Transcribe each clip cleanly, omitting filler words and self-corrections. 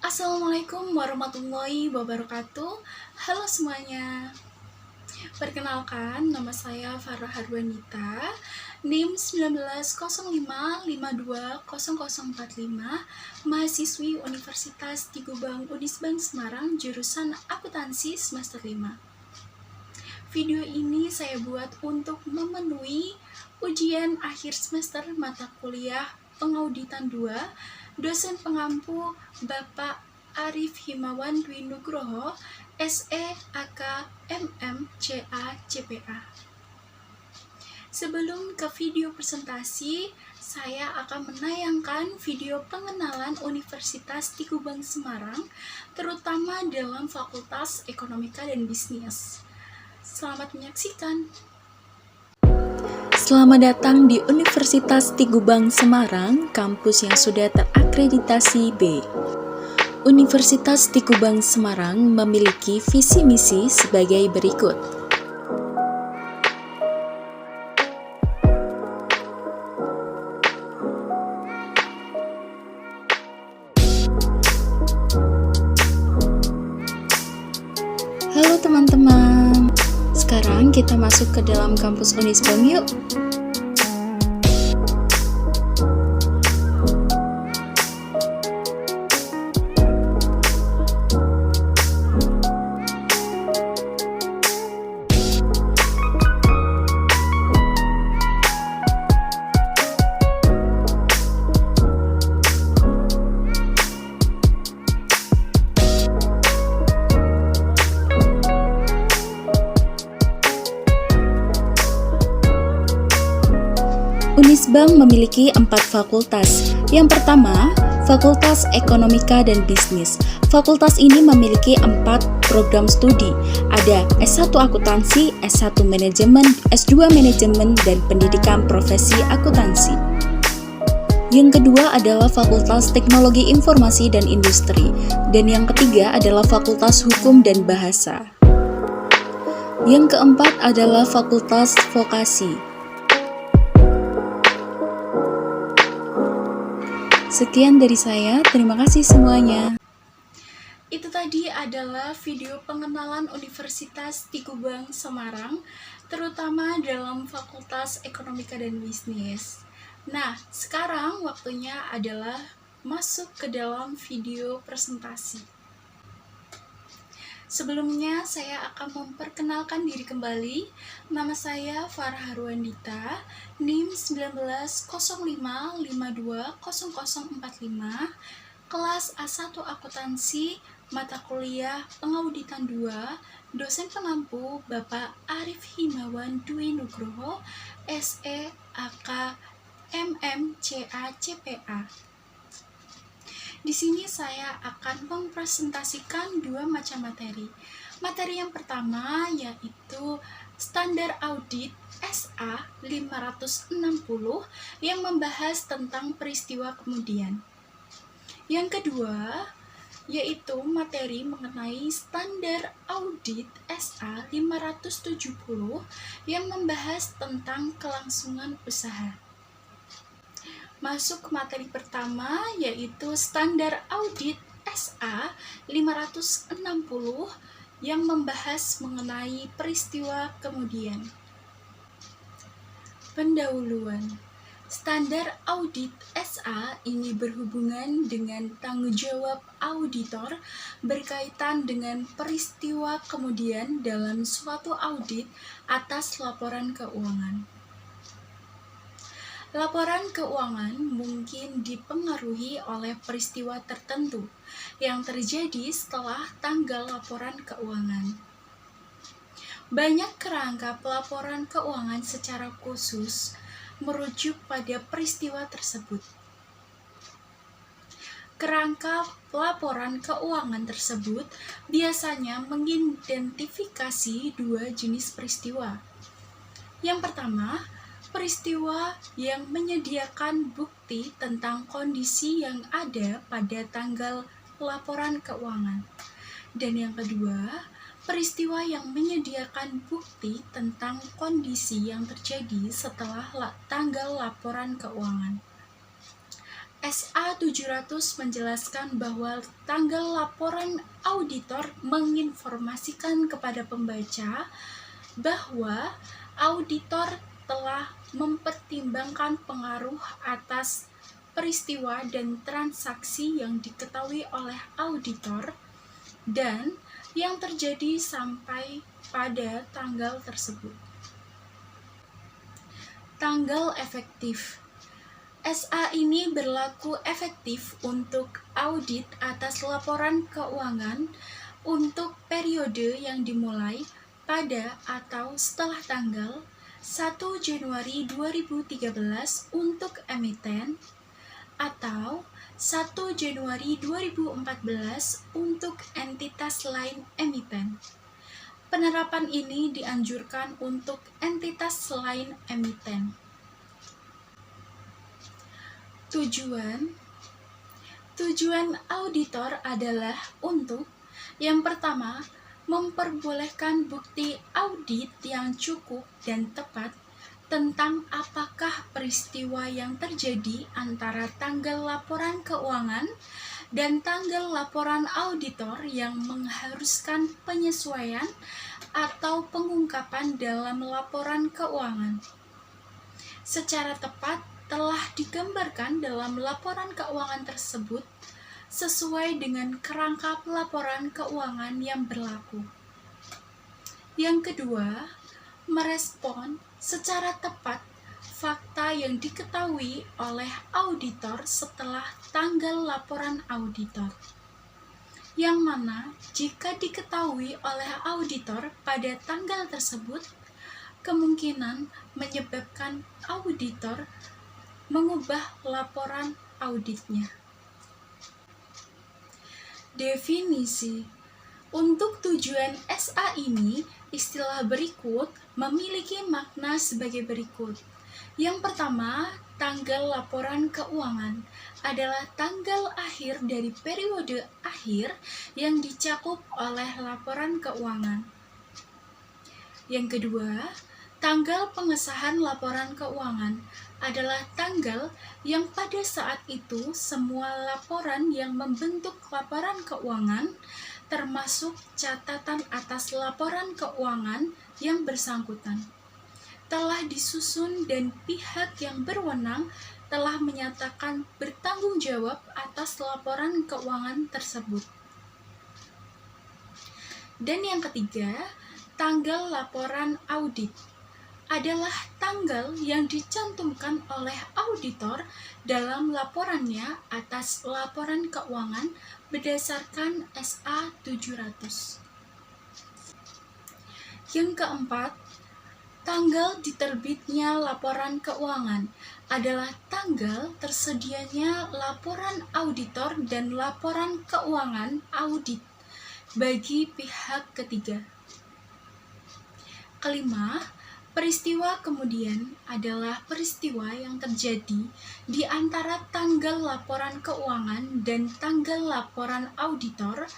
Assalamualaikum warahmatullahi wabarakatuh. Halo semuanya. Perkenalkan, nama saya Farah Harwanita, NIM 1905520045, mahasiswi Universitas Tigubang Unisbank Semarang, jurusan Akuntansi semester 5. Video ini saya buat untuk memenuhi ujian akhir semester mata kuliah Pengauditan 2, dosen pengampu Bapak Arif Himawan Dwi Nugroho, SE AK MM CA CPA. Sebelum ke video presentasi, saya akan menayangkan video pengenalan Universitas Tigubang Semarang, terutama dalam Fakultas Ekonomika dan Bisnis. Selamat menyaksikan. Selamat datang di Universitas Tigubang Semarang, kampus yang sudah terakreditasi B. Universitas Tigubang Semarang memiliki visi misi sebagai berikut. Halo teman-teman, sekarang kita masuk ke dalam kampus Unisbank yuk. Unisbank memiliki 4 fakultas. Yang pertama, Fakultas Ekonomika dan Bisnis. Fakultas ini memiliki 4 program studi. Ada S1 Akuntansi, S1 Manajemen, S2 Manajemen, dan Pendidikan Profesi Akuntansi. Yang kedua adalah Fakultas Teknologi Informasi dan Industri. Dan yang ketiga adalah Fakultas Hukum dan Bahasa. Yang keempat adalah Fakultas Vokasi. Sekian dari saya, terima kasih semuanya. Itu tadi adalah video pengenalan Universitas Tigubang Semarang, terutama dalam Fakultas Ekonomika dan Bisnis. Nah, sekarang waktunya adalah masuk ke dalam video presentasi. Sebelumnya, saya akan memperkenalkan diri kembali. Nama saya Farah Harwanita, NIM 1905520045, kelas A1 Akuntansi, mata kuliah Pengauditan 2, dosen pengampu Bapak Arif Himawan Dwi Nugroho, SE AK MM CA CPA. Di sini saya akan mempresentasikan 2 macam materi. Materi yang pertama yaitu Standar Audit SA 560 yang membahas tentang peristiwa kemudian. Yang kedua yaitu materi mengenai Standar Audit SA 570 yang membahas tentang kelangsungan usaha. Masuk ke materi pertama yaitu Standar Audit SA 560 yang membahas mengenai peristiwa kemudian. Pendahuluan. Standar Audit SA ini berhubungan dengan tanggung jawab auditor berkaitan dengan peristiwa kemudian dalam suatu audit atas laporan keuangan. Laporan keuangan mungkin dipengaruhi oleh peristiwa tertentu yang terjadi setelah tanggal laporan keuangan. Banyak kerangka pelaporan keuangan secara khusus merujuk pada peristiwa tersebut. Kerangka pelaporan keuangan tersebut biasanya mengidentifikasi 2 jenis peristiwa. Yang pertama, peristiwa yang menyediakan bukti tentang kondisi yang ada pada tanggal laporan keuangan. Dan yang kedua, peristiwa yang menyediakan bukti tentang kondisi yang terjadi setelah tanggal laporan keuangan. SA 700 menjelaskan bahwa tanggal laporan auditor menginformasikan kepada pembaca bahwa auditor telah mempertimbangkan pengaruh atas peristiwa dan transaksi yang diketahui oleh auditor dan yang terjadi sampai pada tanggal tersebut. Tanggal efektif. SA ini berlaku efektif untuk audit atas laporan keuangan untuk periode yang dimulai pada atau setelah tanggal 1 Januari 2013 untuk emiten atau 1 Januari 2014 untuk entitas lain emiten. Penerapan ini dianjurkan untuk entitas lain emiten. Tujuan auditor adalah untuk yang pertama, memperbolehkan bukti audit yang cukup dan tepat tentang apakah peristiwa yang terjadi antara tanggal laporan keuangan dan tanggal laporan auditor yang mengharuskan penyesuaian atau pengungkapan dalam laporan keuangan secara tepat telah digambarkan dalam laporan keuangan tersebut sesuai dengan kerangka laporan keuangan yang berlaku. Yang kedua, merespon secara tepat fakta yang diketahui oleh auditor setelah tanggal laporan auditor. Yang mana jika diketahui oleh auditor pada tanggal tersebut, kemungkinan menyebabkan auditor mengubah laporan auditnya. Definisi. Untuk tujuan SA ini, istilah berikut memiliki makna sebagai berikut. Yang pertama, tanggal laporan keuangan adalah tanggal akhir dari periode akhir yang dicakup oleh laporan keuangan. Yang kedua, tanggal pengesahan laporan keuangan adalah tanggal yang pada saat itu semua laporan yang membentuk laporan keuangan, termasuk catatan atas laporan keuangan yang bersangkutan, telah disusun dan pihak yang berwenang telah menyatakan bertanggung jawab atas laporan keuangan tersebut. Dan yang ketiga, tanggal laporan audit adalah tanggal yang dicantumkan oleh auditor dalam laporannya atas laporan keuangan berdasarkan SA 700. Yang keempat, tanggal diterbitnya laporan keuangan adalah tanggal tersedianya laporan auditor dan laporan keuangan audit bagi pihak ketiga. Kelima, peristiwa kemudian adalah peristiwa yang terjadi di antara tanggal laporan keuangan dan tanggal laporan auditor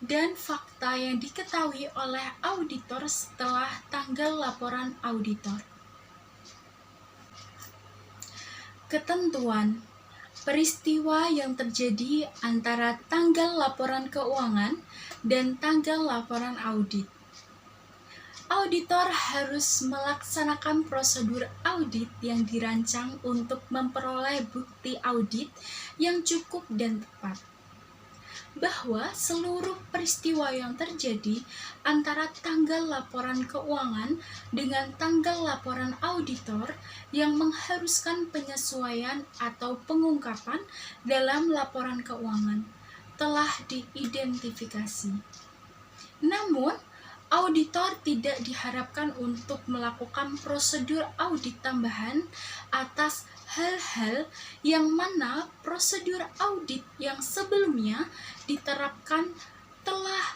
dan fakta yang diketahui oleh auditor setelah tanggal laporan auditor. Ketentuan. Peristiwa yang terjadi antara tanggal laporan keuangan dan tanggal laporan audit. Auditor harus melaksanakan prosedur audit yang dirancang untuk memperoleh bukti audit yang cukup dan tepat. Bahwa seluruh peristiwa yang terjadi antara tanggal laporan keuangan dengan tanggal laporan auditor yang mengharuskan penyesuaian atau pengungkapan dalam laporan keuangan telah diidentifikasi. Namun, auditor tidak diharapkan untuk melakukan prosedur audit tambahan atas hal-hal yang mana prosedur audit yang sebelumnya diterapkan telah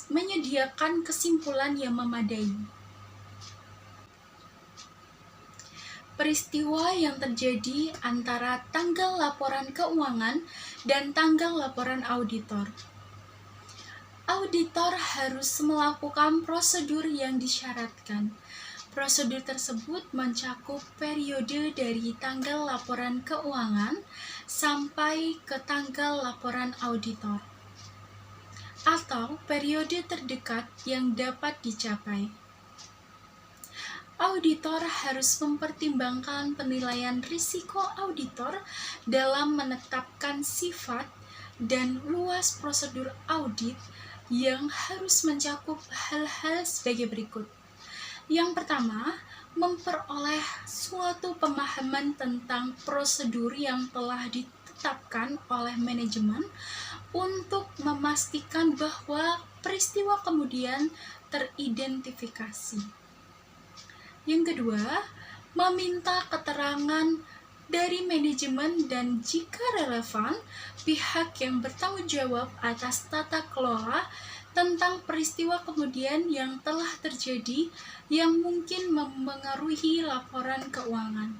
menyediakan kesimpulan yang memadai. Peristiwa yang terjadi antara tanggal laporan keuangan dan tanggal laporan auditor. Auditor harus melakukan prosedur yang disyaratkan. Prosedur tersebut mencakup periode dari tanggal laporan keuangan sampai ke tanggal laporan auditor, atau periode terdekat yang dapat dicapai. Auditor harus mempertimbangkan penilaian risiko auditor dalam menetapkan sifat dan luas prosedur audit yang harus mencakup hal-hal sebagai berikut. Yang pertama, memperoleh suatu pemahaman tentang prosedur yang telah ditetapkan oleh manajemen untuk memastikan bahwa peristiwa kemudian teridentifikasi. Yang kedua, meminta keterangan dari manajemen dan jika relevan, pihak yang bertanggung jawab atas tata kelola tentang peristiwa kemudian yang telah terjadi yang mungkin memengaruhi laporan keuangan.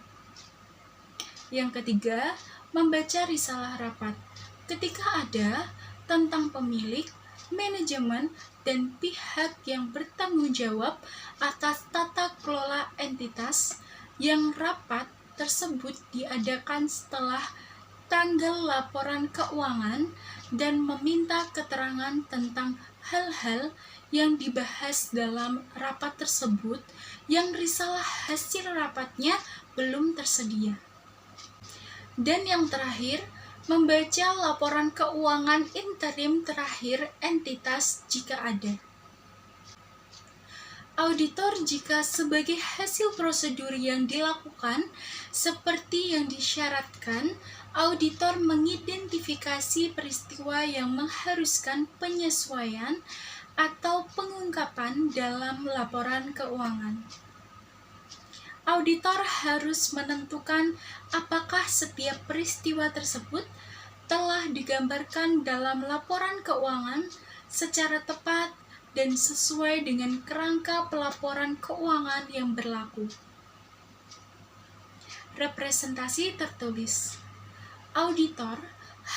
Yang ketiga, membaca risalah rapat. Ketika ada tentang pemilik, manajemen, dan pihak yang bertanggung jawab atas tata kelola entitas yang rapat tersebut diadakan setelah tanggal laporan keuangan dan meminta keterangan tentang hal-hal yang dibahas dalam rapat tersebut yang risalah hasil rapatnya belum tersedia. Dan yang terakhir, membaca laporan keuangan interim terakhir entitas jika ada. Auditor jika sebagai hasil prosedur yang dilakukan seperti yang disyaratkan, auditor mengidentifikasi peristiwa yang mengharuskan penyesuaian atau pengungkapan dalam laporan keuangan. Auditor harus menentukan apakah setiap peristiwa tersebut telah digambarkan dalam laporan keuangan secara tepat dan sesuai dengan kerangka pelaporan keuangan yang berlaku. Representasi tertulis. Auditor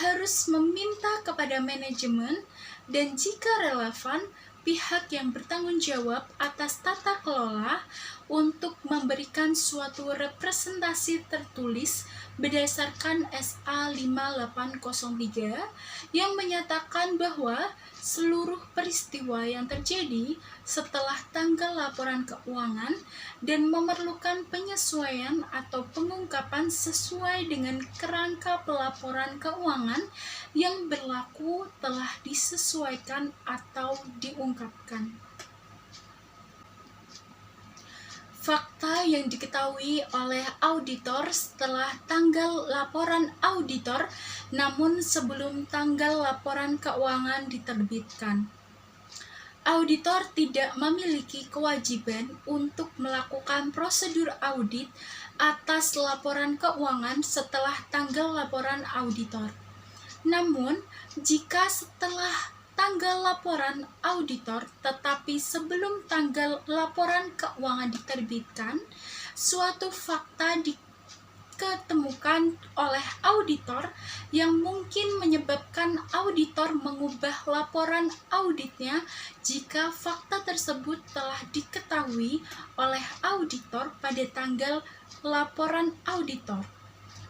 harus meminta kepada manajemen dan jika relevan, pihak yang bertanggung jawab atas tata kelola untuk memberikan suatu representasi tertulis berdasarkan SA 5803 yang menyatakan bahwa seluruh peristiwa yang terjadi setelah tanggal laporan keuangan dan memerlukan penyesuaian atau pengungkapan sesuai dengan kerangka pelaporan keuangan yang berlaku telah disesuaikan atau diungkapkan. Fakta yang diketahui oleh auditor setelah tanggal laporan auditor namun sebelum tanggal laporan keuangan diterbitkan. Auditor tidak memiliki kewajiban untuk melakukan prosedur audit atas laporan keuangan setelah tanggal laporan auditor. Namun, jika setelah tanggal laporan auditor tetapi sebelum tanggal laporan keuangan diterbitkan, suatu fakta diketemukan oleh auditor yang mungkin menyebabkan auditor mengubah laporan auditnya jika fakta tersebut telah diketahui oleh auditor pada tanggal laporan auditor.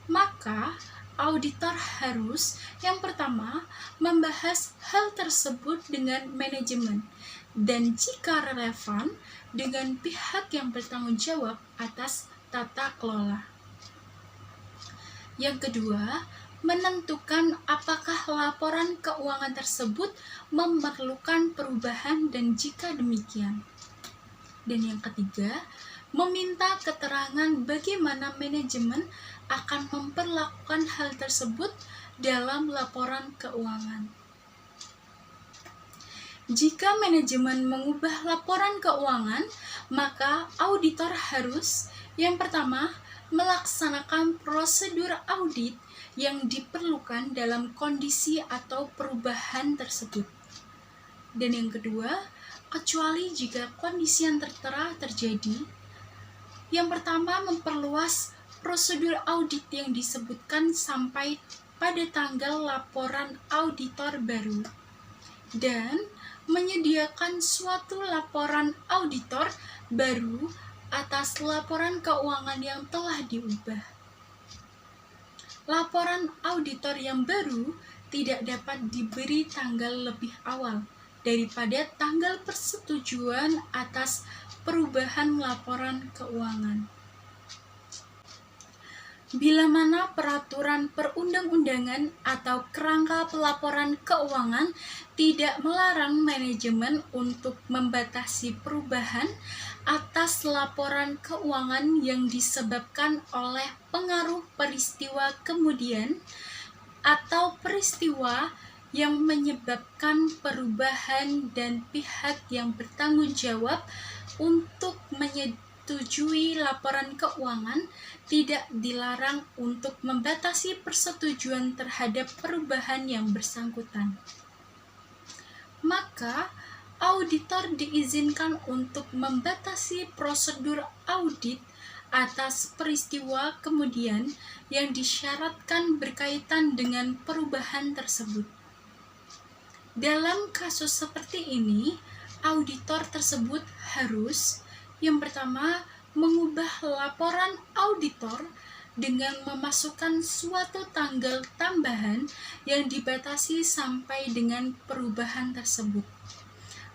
Maka, auditor harus yang pertama membahas hal tersebut dengan manajemen dan jika relevan dengan pihak yang bertanggung jawab atas tata kelola. Yang kedua, menentukan apakah laporan keuangan tersebut memerlukan perubahan dan jika demikian. Dan yang ketiga, meminta keterangan bagaimana manajemen akan memperlakukan hal tersebut dalam laporan keuangan. Jika manajemen mengubah laporan keuangan, maka auditor harus yang pertama melaksanakan prosedur audit yang diperlukan dalam kondisi atau perubahan tersebut. Dan yang kedua, kecuali jika kondisi yang tertera terjadi, yang pertama memperluas prosedur audit yang disebutkan sampai pada tanggal laporan auditor baru dan menyediakan suatu laporan auditor baru atas laporan keuangan yang telah diubah. Laporan auditor yang baru tidak dapat diberi tanggal lebih awal daripada tanggal persetujuan atas perubahan laporan keuangan. Bila mana peraturan perundang-undangan atau kerangka pelaporan keuangan tidak melarang manajemen untuk membatasi perubahan atas laporan keuangan yang disebabkan oleh pengaruh peristiwa kemudian atau peristiwa yang menyebabkan perubahan dan pihak yang bertanggung jawab untuk menyetujui laporan keuangan tidak dilarang untuk membatasi persetujuan terhadap perubahan yang bersangkutan. Maka, auditor diizinkan untuk membatasi prosedur audit atas peristiwa kemudian yang disyaratkan berkaitan dengan perubahan tersebut. Dalam kasus seperti ini, auditor tersebut harus yang pertama mengubah laporan auditor dengan memasukkan suatu tanggal tambahan yang dibatasi sampai dengan perubahan tersebut.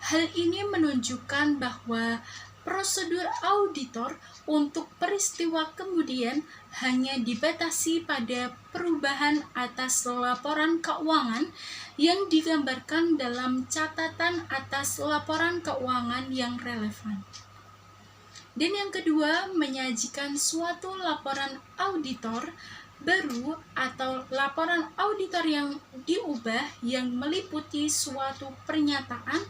Hal ini menunjukkan bahwa prosedur auditor untuk peristiwa kemudian hanya dibatasi pada perubahan atas laporan keuangan yang digambarkan dalam catatan atas laporan keuangan yang relevan. Dan yang kedua, menyajikan suatu laporan auditor baru atau laporan auditor yang diubah yang meliputi suatu pernyataan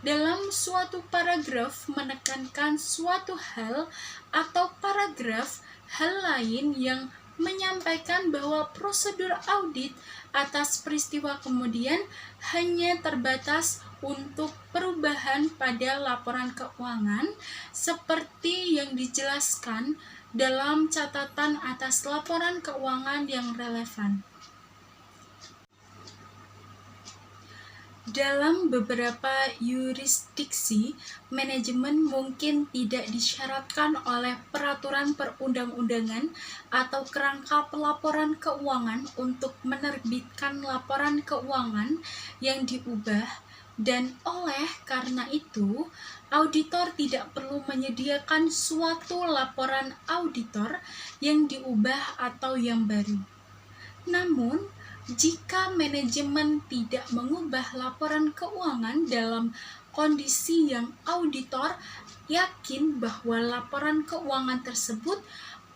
dalam suatu paragraf menekankan suatu hal atau paragraf hal lain yang menyampaikan bahwa prosedur audit atas peristiwa kemudian hanya terbatas untuk perubahan pada laporan keuangan seperti yang dijelaskan dalam catatan atas laporan keuangan yang relevan. Dalam beberapa yurisdiksi, manajemen mungkin tidak disyaratkan oleh peraturan perundang-undangan atau kerangka pelaporan keuangan untuk menerbitkan laporan keuangan yang diubah, dan oleh karena itu, auditor tidak perlu menyediakan suatu laporan auditor yang diubah atau yang baru. Namun, jika manajemen tidak mengubah laporan keuangan dalam kondisi yang auditor yakin bahwa laporan keuangan tersebut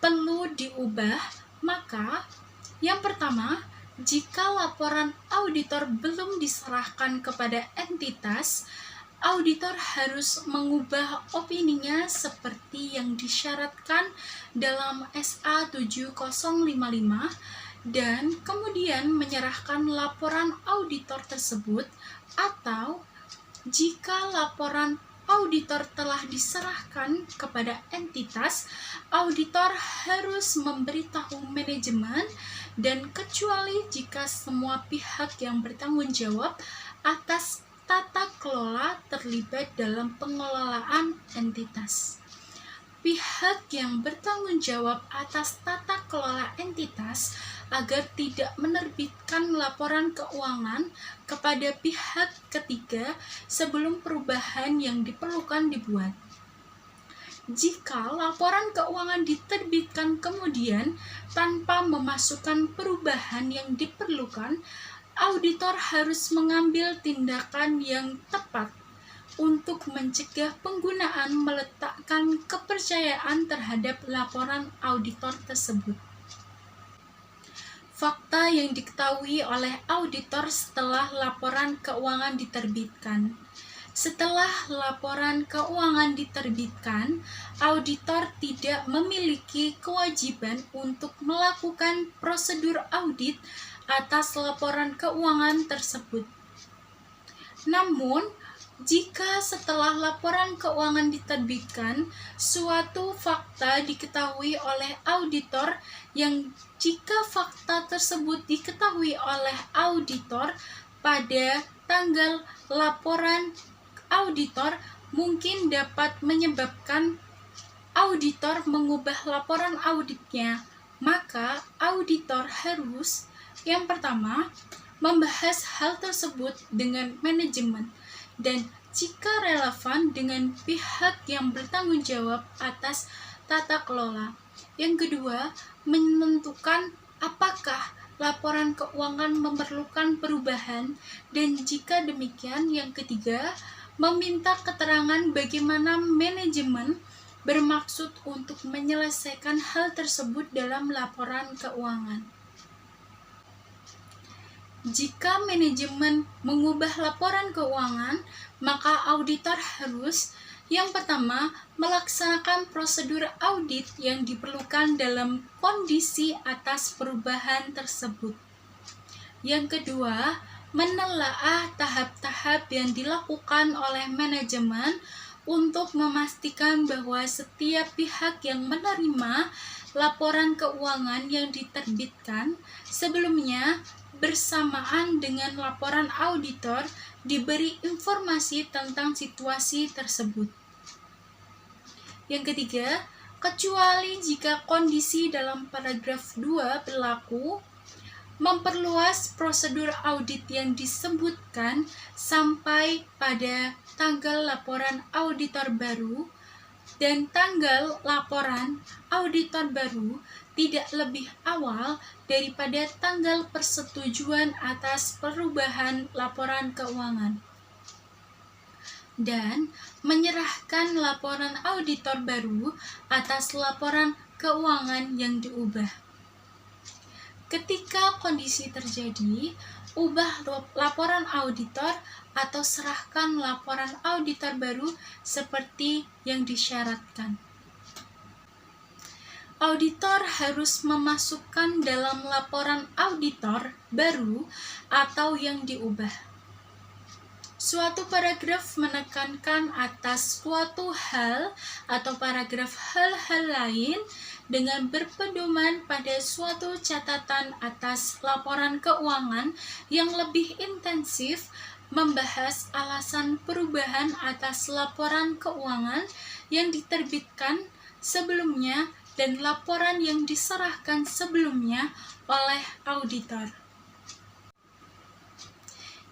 perlu diubah, maka yang pertama, jika laporan auditor belum diserahkan kepada entitas, auditor harus mengubah opininya seperti yang disyaratkan dalam SA 7055 dan kemudian menyerahkan laporan auditor tersebut, atau jika laporan auditor telah diserahkan kepada entitas, auditor harus memberitahu manajemen dan kecuali jika semua pihak yang bertanggung jawab atas tata kelola terlibat dalam pengelolaan entitas. Pihak yang bertanggung jawab atas tata kelola entitas agar tidak menerbitkan laporan keuangan kepada pihak ketiga sebelum perubahan yang diperlukan dibuat. Jika laporan keuangan diterbitkan kemudian tanpa memasukkan perubahan yang diperlukan, auditor harus mengambil tindakan yang tepat untuk mencegah penggunaan meletakkan kepercayaan terhadap laporan auditor tersebut. Fakta yang diketahui oleh auditor setelah laporan keuangan diterbitkan. Setelah laporan keuangan diterbitkan, auditor tidak memiliki kewajiban untuk melakukan prosedur audit atas laporan keuangan tersebut. Namun, jika setelah laporan keuangan diterbitkan, suatu fakta diketahui oleh auditor yang jika fakta tersebut diketahui oleh auditor pada tanggal laporan auditor mungkin dapat menyebabkan auditor mengubah laporan auditnya, maka auditor harus yang pertama membahas hal tersebut dengan manajemen dan jika relevan dengan pihak yang bertanggung jawab atas tata kelola. Yang kedua, menentukan apakah laporan keuangan memerlukan perubahan dan jika demikian, yang ketiga, meminta keterangan bagaimana manajemen bermaksud untuk menyelesaikan hal tersebut dalam laporan keuangan. Jika manajemen mengubah laporan keuangan, maka auditor harus yang pertama melaksanakan prosedur audit yang diperlukan dalam kondisi atas perubahan tersebut. Yang kedua, menelaah tahap-tahap yang dilakukan oleh manajemen untuk memastikan bahwa setiap pihak yang menerima laporan keuangan yang diterbitkan sebelumnya bersamaan dengan laporan auditor diberi informasi tentang situasi tersebut. Yang ketiga, kecuali jika kondisi dalam paragraf 2 berlaku, memperluas prosedur audit yang disebutkan sampai pada tanggal laporan auditor baru dan tanggal laporan auditor baru tidak lebih awal daripada tanggal persetujuan atas perubahan laporan keuangan dan menyerahkan laporan auditor baru atas laporan keuangan yang diubah. Ketika kondisi terjadi, ubah laporan auditor atau serahkan laporan auditor baru seperti yang disyaratkan. Auditor harus memasukkan dalam laporan auditor baru atau yang diubah. Suatu paragraf menekankan atas suatu hal atau paragraf hal-hal lain dengan berpedoman pada suatu catatan atas laporan keuangan yang lebih intensif membahas alasan perubahan atas laporan keuangan yang diterbitkan sebelumnya dan laporan yang diserahkan sebelumnya oleh auditor.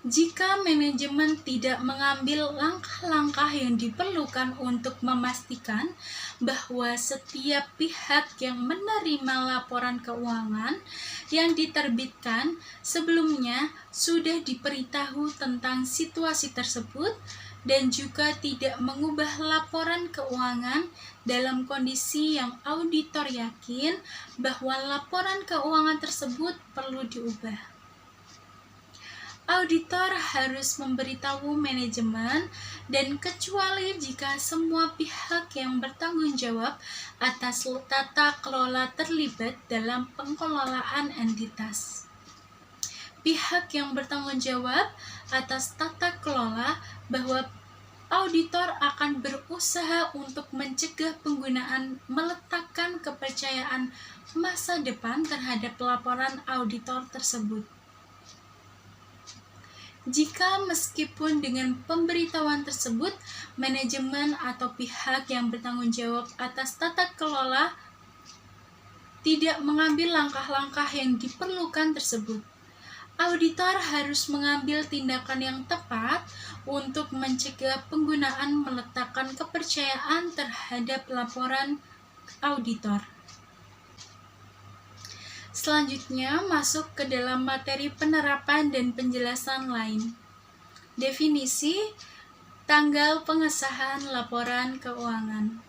Jika manajemen tidak mengambil langkah-langkah yang diperlukan untuk memastikan bahwa setiap pihak yang menerima laporan keuangan yang diterbitkan sebelumnya sudah diberitahu tentang situasi tersebut dan juga tidak mengubah laporan keuangan dalam kondisi yang auditor yakin bahwa laporan keuangan tersebut perlu diubah. Auditor harus memberitahu manajemen dan kecuali jika semua pihak yang bertanggung jawab atas tata kelola terlibat dalam pengelolaan entitas. Pihak yang bertanggung jawab atas tata kelola bahwa auditor akan berusaha untuk mencegah penggunaan meletakkan kepercayaan masa depan terhadap laporan auditor tersebut. Jika meskipun dengan pemberitahuan tersebut, manajemen atau pihak yang bertanggung jawab atas tata kelola tidak mengambil langkah-langkah yang diperlukan tersebut, auditor harus mengambil tindakan yang tepat untuk mencegah penggunaan meletakkan kepercayaan terhadap laporan auditor. Selanjutnya, masuk ke dalam materi penerapan dan penjelasan lain. Definisi, tanggal pengesahan laporan keuangan.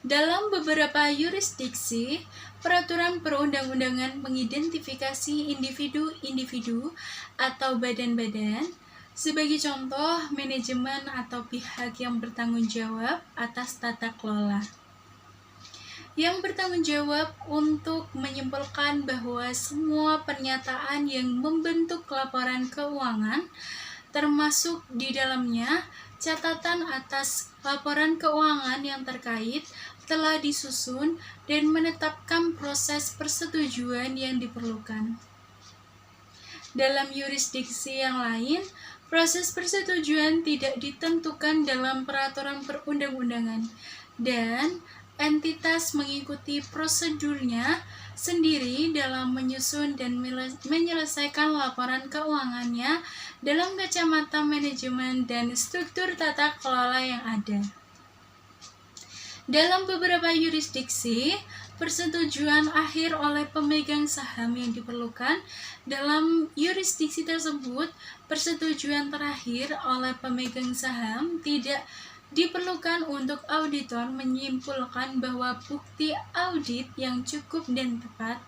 Dalam beberapa yurisdiksi, peraturan perundang-undangan mengidentifikasi individu-individu atau badan-badan, sebagai contoh manajemen atau pihak yang bertanggung jawab atas tata kelola, yang bertanggung jawab untuk menyimpulkan bahwa semua pernyataan yang membentuk laporan keuangan, termasuk di dalamnya catatan atas laporan keuangan yang terkait, telah disusun dan menetapkan proses persetujuan yang diperlukan. Dalam yurisdiksi yang lain, proses persetujuan tidak ditentukan dalam peraturan perundang-undangan, dan entitas mengikuti prosedurnya sendiri dalam menyusun dan menyelesaikan laporan keuangannya dalam kacamata manajemen dan struktur tata kelola yang ada. Dalam beberapa yurisdiksi, persetujuan akhir oleh pemegang saham yang diperlukan. Dalam yurisdiksi tersebut, persetujuan terakhir oleh pemegang saham tidak diperlukan untuk auditor menyimpulkan bahwa bukti audit yang cukup dan tepat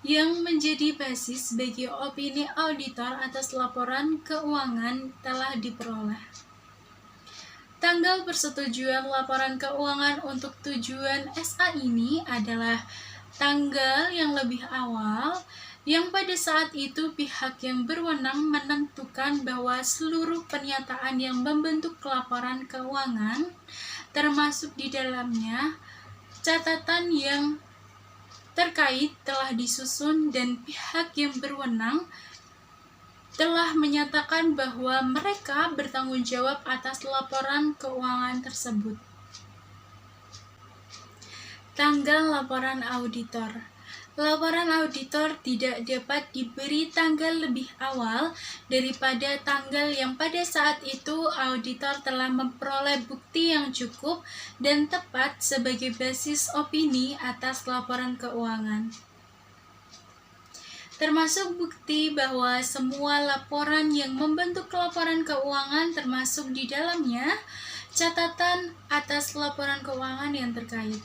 yang menjadi basis bagi opini auditor atas laporan keuangan telah diperoleh. Tanggal persetujuan laporan keuangan untuk tujuan SA ini adalah tanggal yang lebih awal, yang pada saat itu pihak yang berwenang menentukan bahwa seluruh pernyataan yang membentuk laporan keuangan, termasuk di dalamnya catatan yang terkait, telah disusun dan pihak yang berwenang telah menyatakan bahwa mereka bertanggung jawab atas laporan keuangan tersebut. Tanggal laporan auditor. Laporan auditor tidak dapat diberi tanggal lebih awal daripada tanggal yang pada saat itu auditor telah memperoleh bukti yang cukup dan tepat sebagai basis opini atas laporan keuangan, termasuk bukti bahwa semua laporan yang membentuk laporan keuangan termasuk di dalamnya catatan atas laporan keuangan yang terkait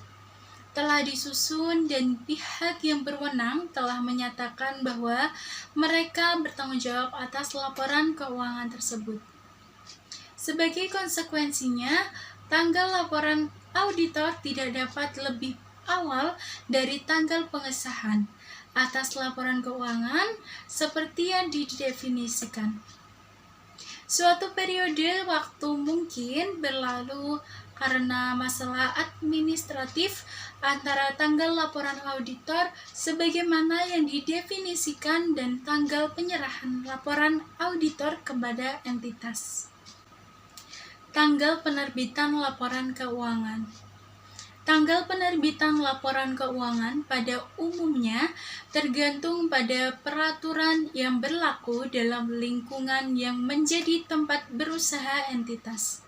telah disusun dan pihak yang berwenang telah menyatakan bahwa mereka bertanggung jawab atas laporan keuangan tersebut. Sebagai konsekuensinya, tanggal laporan auditor tidak dapat lebih awal dari tanggal pengesahan atas laporan keuangan seperti yang didefinisikan. Suatu periode waktu mungkin berlalu karena masalah administratif antara tanggal laporan auditor sebagaimana yang didefinisikan dan tanggal penyerahan laporan auditor kepada entitas. Tanggal penerbitan laporan keuangan. Tanggal penerbitan laporan keuangan pada umumnya tergantung pada peraturan yang berlaku dalam lingkungan yang menjadi tempat berusaha entitas.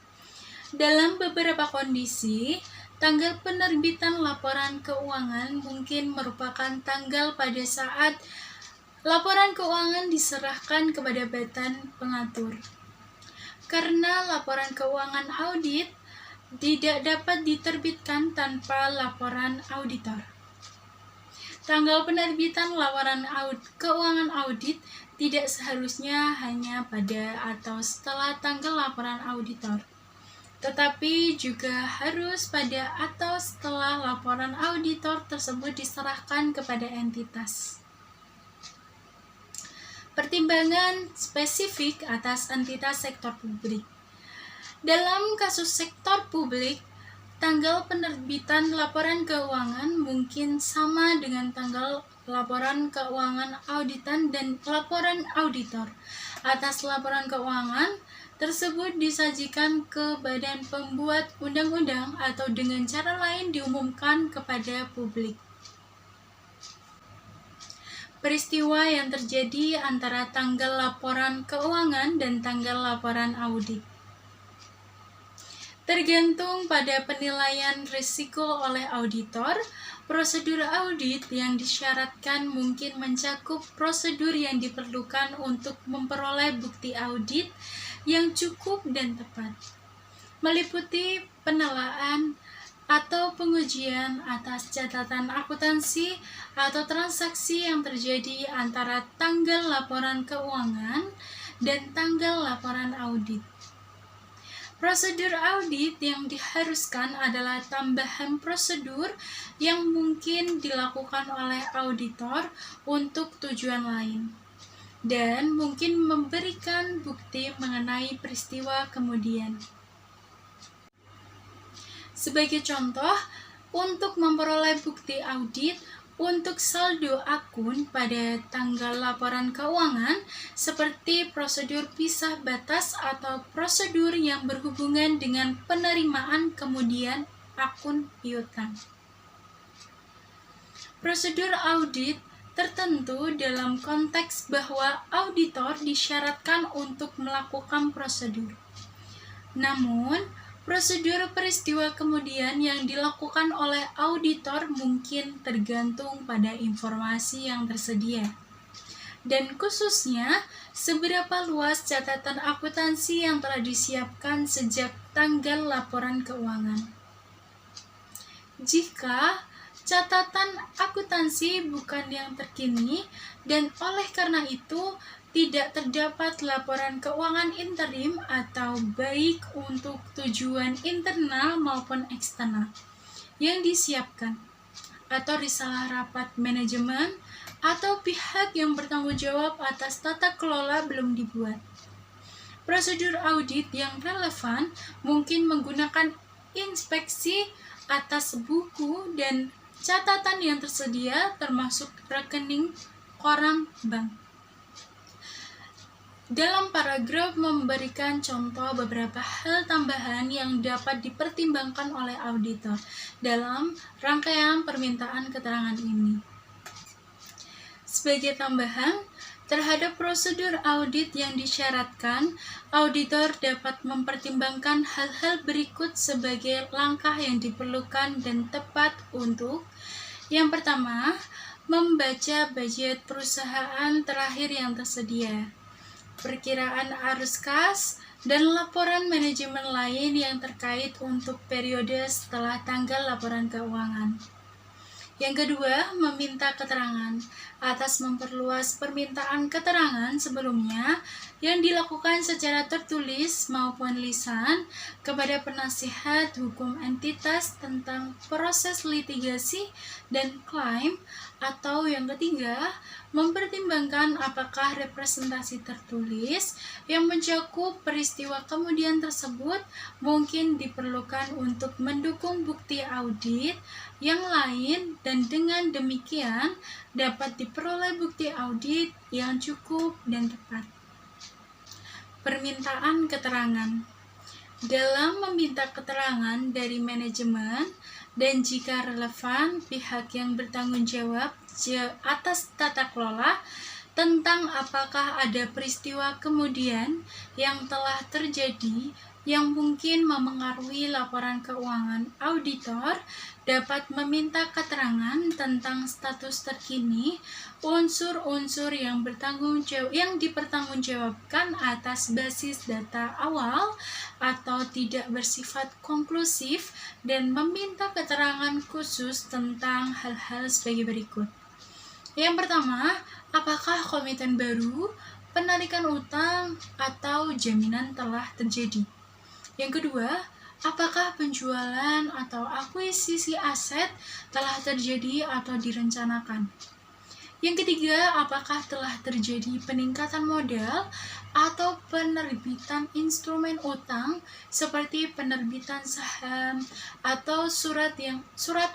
Dalam beberapa kondisi, tanggal penerbitan laporan keuangan mungkin merupakan tanggal pada saat laporan keuangan diserahkan kepada badan pengatur. Karena laporan keuangan audit tidak dapat diterbitkan tanpa laporan auditor. Tanggal penerbitan laporan keuangan audit tidak seharusnya hanya pada atau setelah tanggal laporan auditor, tetapi juga harus pada atau setelah laporan auditor tersebut diserahkan kepada entitas. Pertimbangan spesifik atas entitas sektor publik. Dalam kasus sektor publik, tanggal penerbitan laporan keuangan mungkin sama dengan tanggal laporan keuangan auditan dan laporan auditor. Atas laporan keuangan tersebut disajikan ke badan pembuat undang-undang atau dengan cara lain diumumkan kepada publik. Peristiwa yang terjadi antara tanggal laporan keuangan dan tanggal laporan audit tergantung pada penilaian risiko oleh auditor. Prosedur audit yang disyaratkan mungkin mencakup prosedur yang diperlukan untuk memperoleh bukti audit yang cukup dan tepat, meliputi penelaan atau pengujian atas catatan akuntansi atau transaksi yang terjadi antara tanggal laporan keuangan dan tanggal laporan audit. Prosedur audit yang diharuskan adalah tambahan prosedur yang mungkin dilakukan oleh auditor untuk tujuan lain, dan mungkin memberikan bukti mengenai peristiwa kemudian. Sebagai contoh, untuk memperoleh bukti audit untuk saldo akun pada tanggal laporan keuangan, seperti prosedur pisah batas atau prosedur yang berhubungan dengan penerimaan kemudian akun piutang. Prosedur audit tertentu dalam konteks bahwa auditor disyaratkan untuk melakukan prosedur. Namun, prosedur peristiwa kemudian yang dilakukan oleh auditor mungkin tergantung pada informasi yang tersedia. Dan khususnya, seberapa luas catatan akuntansi yang telah disiapkan sejak tanggal laporan keuangan. Jika catatan akuntansi bukan yang terkini dan oleh karena itu tidak terdapat laporan keuangan interim atau baik untuk tujuan internal maupun eksternal yang disiapkan atau risalah rapat manajemen atau pihak yang bertanggung jawab atas tata kelola belum dibuat. Prosedur audit yang relevan mungkin menggunakan inspeksi atas buku dan catatan yang tersedia termasuk rekening koran bank. Dalam paragraf memberikan contoh beberapa hal tambahan yang dapat dipertimbangkan oleh auditor dalam rangkaian permintaan keterangan ini. Sebagai tambahan, terhadap prosedur audit yang disyaratkan, auditor dapat mempertimbangkan hal-hal berikut sebagai langkah yang diperlukan dan tepat untuk: yang pertama, membaca budget perusahaan terakhir yang tersedia, perkiraan arus kas, dan laporan manajemen lain yang terkait untuk periode setelah tanggal laporan keuangan. Yang kedua, meminta keterangan atas memperluas permintaan keterangan sebelumnya yang dilakukan secara tertulis maupun lisan kepada penasihat hukum entitas tentang proses litigasi dan klaim. Atau yang ketiga, mempertimbangkan apakah representasi tertulis yang mencakup peristiwa kemudian tersebut mungkin diperlukan untuk mendukung bukti audit yang lain, dan dengan demikian dapat diperoleh bukti audit yang cukup dan tepat. Permintaan keterangan. Dalam meminta keterangan dari manajemen dan jika relevan pihak yang bertanggung jawab atas tata kelola tentang apakah ada peristiwa kemudian yang telah terjadi yang mungkin memengaruhi laporan keuangan, auditor dapat meminta keterangan tentang status terkini unsur-unsur yang dipertanggungjawabkan atas basis data awal atau tidak bersifat konklusif, dan meminta keterangan khusus tentang hal-hal sebagai berikut. Yang pertama, apakah komiten baru, penarikan utang, atau jaminan telah terjadi? Yang kedua, apakah penjualan atau akuisisi aset telah terjadi atau direncanakan? Yang ketiga, apakah telah terjadi peningkatan modal atau penerbitan instrumen utang seperti penerbitan saham atau surat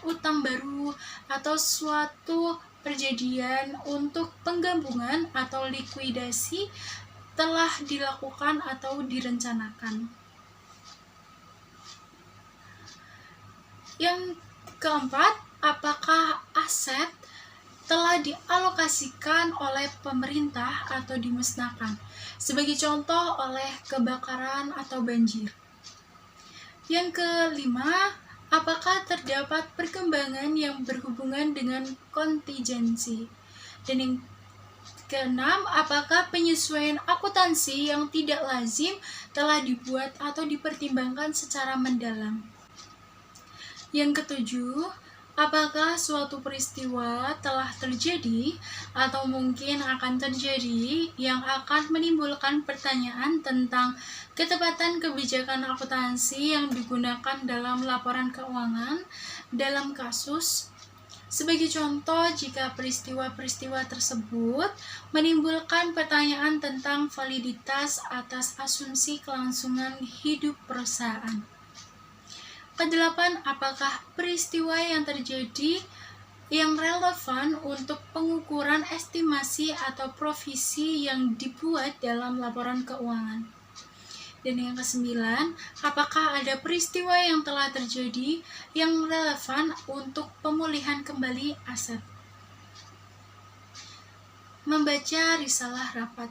utang baru atau suatu perjanjian untuk penggabungan atau likuidasi telah dilakukan atau direncanakan. Yang keempat, apakah aset telah dialokasikan oleh pemerintah atau dimusnahkan, sebagai contoh oleh kebakaran atau banjir. Yang kelima, apakah terdapat perkembangan yang berhubungan dengan kontingensi. Dan yang keenam, apakah penyesuaian akuntansi yang tidak lazim telah dibuat atau dipertimbangkan secara mendalam. Yang ketujuh, apakah suatu peristiwa telah terjadi atau mungkin akan terjadi yang akan menimbulkan pertanyaan tentang ketepatan kebijakan akuntansi yang digunakan dalam laporan keuangan dalam kasus. Sebagai contoh, jika peristiwa-peristiwa tersebut menimbulkan pertanyaan tentang validitas atas asumsi kelangsungan hidup perusahaan. Kedelapan, apakah peristiwa yang terjadi yang relevan untuk pengukuran estimasi atau provisi yang dibuat dalam laporan keuangan. Dan yang kesembilan, apakah ada peristiwa yang telah terjadi yang relevan untuk pemulihan kembali aset. Membaca risalah rapat.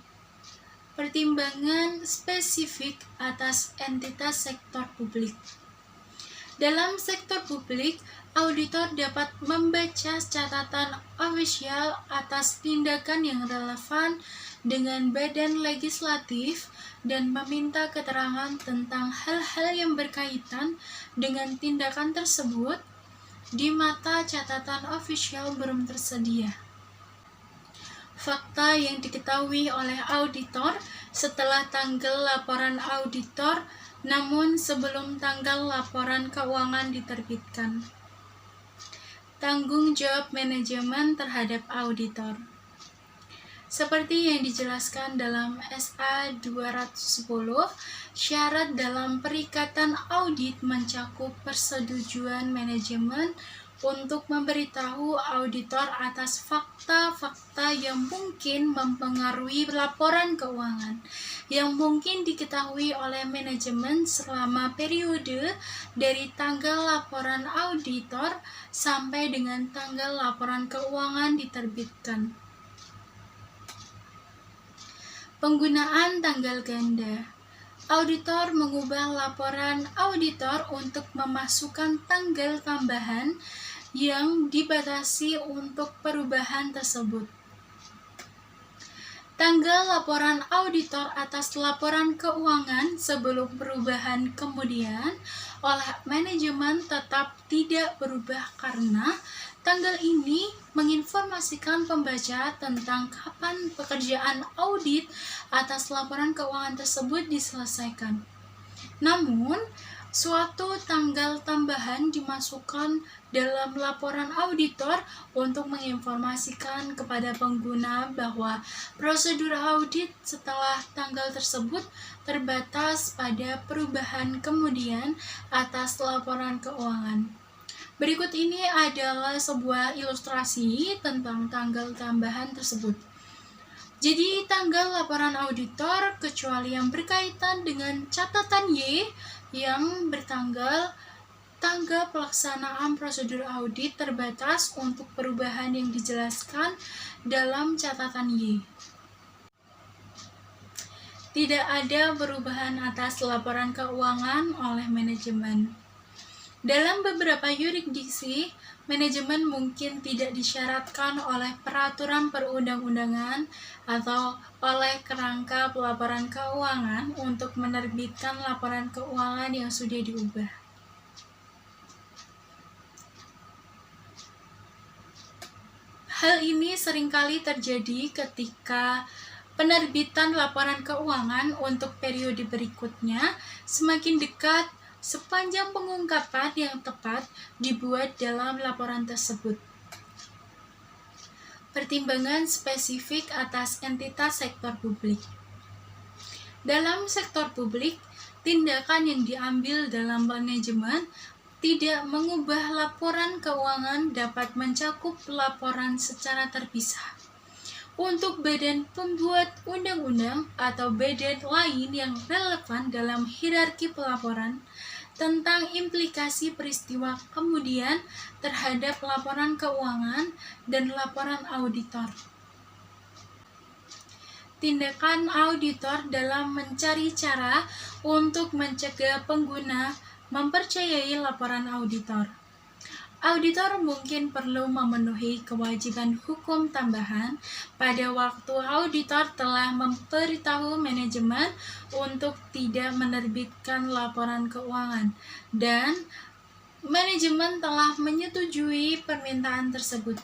Pertimbangan spesifik atas entitas sektor publik. Dalam sektor publik, auditor dapat membaca catatan ofisial atas tindakan yang relevan dengan badan legislatif dan meminta keterangan tentang hal-hal yang berkaitan dengan tindakan tersebut di mata catatan ofisial belum tersedia. Fakta yang diketahui oleh auditor setelah tanggal laporan auditor, namun sebelum tanggal laporan keuangan diterbitkan. Tanggung jawab manajemen terhadap auditor. Seperti yang dijelaskan dalam SA 210, syarat dalam perikatan audit mencakup persetujuan manajemen untuk memberitahu auditor atas fakta-fakta yang mungkin mempengaruhi laporan keuangan, yang mungkin diketahui oleh manajemen selama periode dari tanggal laporan auditor sampai dengan tanggal laporan keuangan diterbitkan. Penggunaan tanggal ganda. Auditor mengubah laporan auditor untuk memasukkan tanggal tambahan yang dibatasi untuk perubahan tersebut. Tanggal laporan auditor atas laporan keuangan sebelum perubahan kemudian oleh manajemen tetap tidak berubah karena tanggal ini menginformasikan pembaca tentang kapan pekerjaan audit atas laporan keuangan tersebut diselesaikan. Namun, suatu tanggal tambahan dimasukkan dalam laporan auditor untuk menginformasikan kepada pengguna bahwa prosedur audit setelah tanggal tersebut terbatas pada perubahan kemudian atas laporan keuangan. Berikut ini adalah sebuah ilustrasi tentang tanggal tambahan tersebut. Jadi tanggal laporan auditor kecuali yang berkaitan dengan catatan Y yang bertanggal tanggal pelaksanaan prosedur audit terbatas untuk perubahan yang dijelaskan dalam catatan Y. Tidak ada perubahan atas laporan keuangan oleh manajemen. Dalam beberapa yurisdiksi, manajemen mungkin tidak disyaratkan oleh peraturan perundang-undangan atau oleh kerangka pelaporan keuangan untuk menerbitkan laporan keuangan yang sudah diubah. Hal ini seringkali terjadi ketika penerbitan laporan keuangan untuk periode berikutnya semakin dekat sepanjang pengungkapan yang tepat dibuat dalam laporan tersebut. Pertimbangan spesifik atas entitas sektor publik. Dalam sektor publik, tindakan yang diambil dalam manajemen tidak mengubah laporan keuangan dapat mencakup laporan secara terpisah. Untuk badan pembuat undang-undang atau badan lain yang relevan dalam hierarki pelaporan tentang implikasi peristiwa kemudian terhadap laporan keuangan dan laporan auditor. Tindakan auditor dalam mencari cara untuk mencegah pengguna mempercayai laporan auditor. Auditor mungkin perlu memenuhi kewajiban hukum tambahan pada waktu auditor telah memberitahu manajemen untuk tidak menerbitkan laporan keuangan dan manajemen telah menyetujui permintaan tersebut.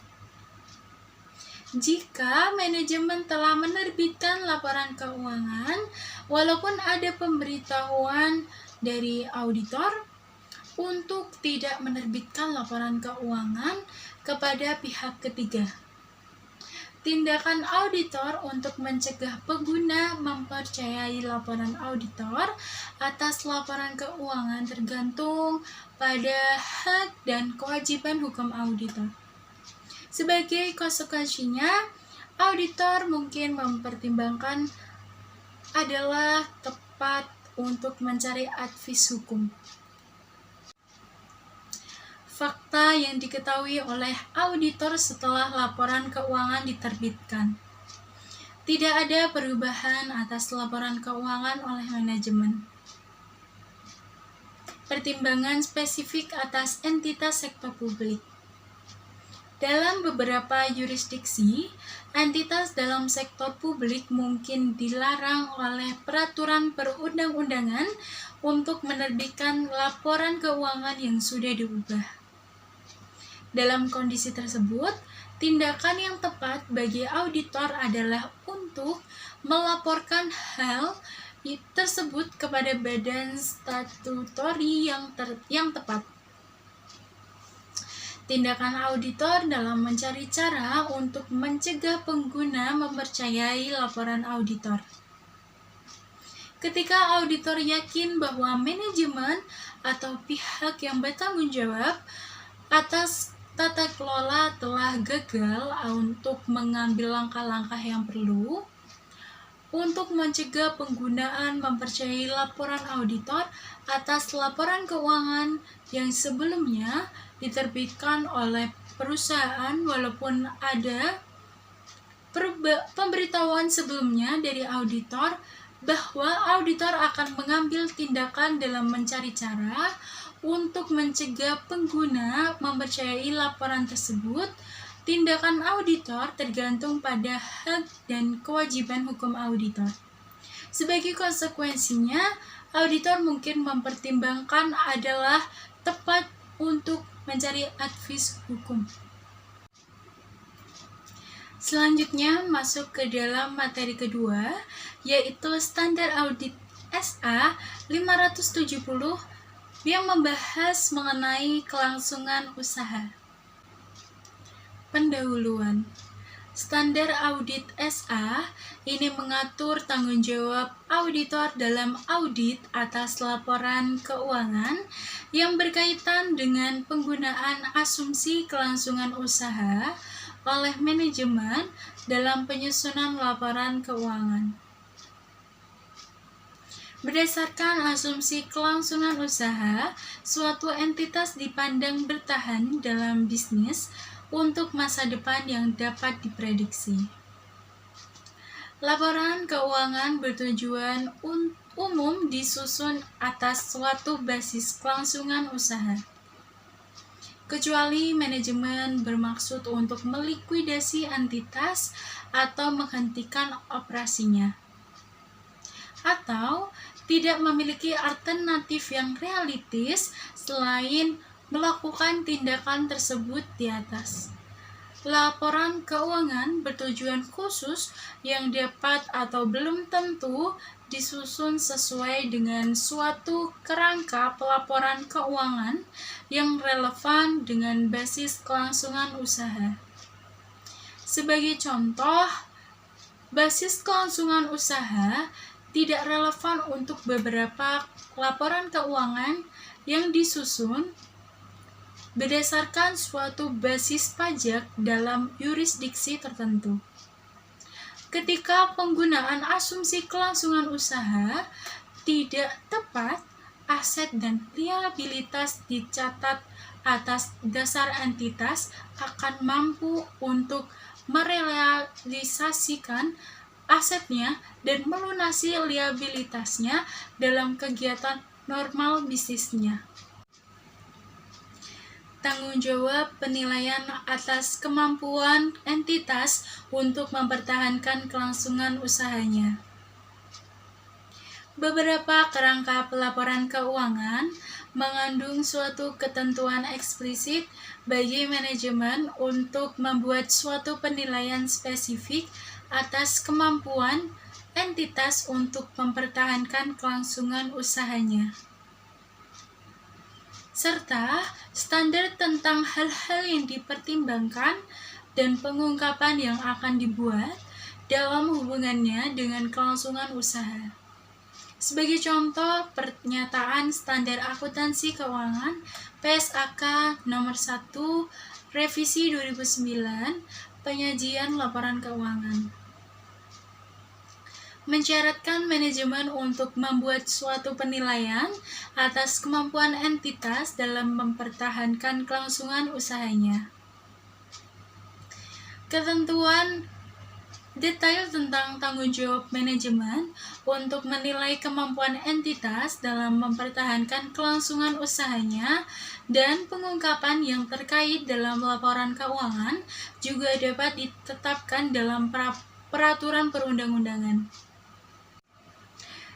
Jika manajemen telah menerbitkan laporan keuangan, walaupun ada pemberitahuan dari auditor untuk tidak menerbitkan laporan keuangan kepada pihak ketiga. Tindakan auditor untuk mencegah pengguna mempercayai laporan auditor atas laporan keuangan tergantung pada hak dan kewajiban hukum auditor. Sebagai konsekuensinya, auditor mungkin mempertimbangkan adalah tepat untuk mencari advis hukum. Fakta yang diketahui oleh auditor setelah laporan keuangan diterbitkan. Tidak ada perubahan atas laporan keuangan oleh manajemen. Pertimbangan spesifik atas entitas sektor publik. Dalam beberapa yurisdiksi, entitas dalam sektor publik mungkin dilarang oleh peraturan perundang-undangan untuk menerbitkan laporan keuangan yang sudah diubah. Dalam kondisi tersebut, tindakan yang tepat bagi auditor adalah untuk melaporkan hal tersebut kepada badan statutori yang tepat. Tindakan auditor dalam mencari cara untuk mencegah pengguna mempercayai laporan auditor. Ketika auditor yakin bahwa manajemen atau pihak yang bertanggung jawab atas tata kelola telah gagal untuk mengambil langkah-langkah yang perlu untuk mencegah penggunaan mempercayai laporan auditor atas laporan keuangan yang sebelumnya diterbitkan oleh perusahaan walaupun ada pemberitahuan sebelumnya dari auditor bahwa auditor akan mengambil tindakan dalam mencari cara untuk mencegah pengguna mempercayai laporan tersebut. Tindakan auditor tergantung pada hak dan kewajiban hukum auditor. Sebagai konsekuensinya, auditor mungkin mempertimbangkan adalah tepat untuk mencari advis hukum. Selanjutnya masuk ke dalam materi kedua, yaitu Standar Audit SA 570 yang membahas mengenai kelangsungan usaha. Pendahuluan. Standar Audit SA ini mengatur tanggung jawab auditor dalam audit atas laporan keuangan yang berkaitan dengan penggunaan asumsi kelangsungan usaha oleh manajemen dalam penyusunan laporan keuangan. Berdasarkan asumsi kelangsungan usaha, suatu entitas dipandang bertahan dalam bisnis untuk masa depan yang dapat diprediksi. Laporan keuangan bertujuan umum disusun atas suatu basis kelangsungan usaha, kecuali manajemen bermaksud untuk melikuidasi entitas atau menghentikan operasinya, atau tidak memiliki alternatif yang realistis selain melakukan tindakan tersebut di atas. Laporan keuangan bertujuan khusus yang dapat atau belum tentu disusun sesuai dengan suatu kerangka pelaporan keuangan yang relevan dengan basis kelangsungan usaha. Sebagai contoh, basis kelangsungan usaha tidak relevan untuk beberapa laporan keuangan yang disusun berdasarkan suatu basis pajak dalam yurisdiksi tertentu. Ketika penggunaan asumsi kelangsungan usaha tidak tepat, aset dan liabilitas dicatat atas dasar entitas akan mampu untuk merealisasikan asetnya dan melunasi liabilitasnya dalam kegiatan normal bisnisnya. Tanggung jawab penilaian atas kemampuan entitas untuk mempertahankan kelangsungan usahanya. Beberapa kerangka pelaporan keuangan mengandung suatu ketentuan eksplisit bagi manajemen untuk membuat suatu penilaian spesifik atas kemampuan entitas untuk mempertahankan kelangsungan usahanya, serta standar tentang hal-hal yang dipertimbangkan dan pengungkapan yang akan dibuat dalam hubungannya dengan kelangsungan usaha. Sebagai contoh, pernyataan standar akuntansi keuangan PSAK nomor 1 revisi 2009 penyajian laporan keuangan. Mensyaratkan manajemen untuk membuat suatu penilaian atas kemampuan entitas dalam mempertahankan kelangsungan usahanya. Ketentuan detail tentang tanggung jawab manajemen untuk menilai kemampuan entitas dalam mempertahankan kelangsungan usahanya dan pengungkapan yang terkait dalam laporan keuangan juga dapat ditetapkan dalam peraturan perundang-undangan.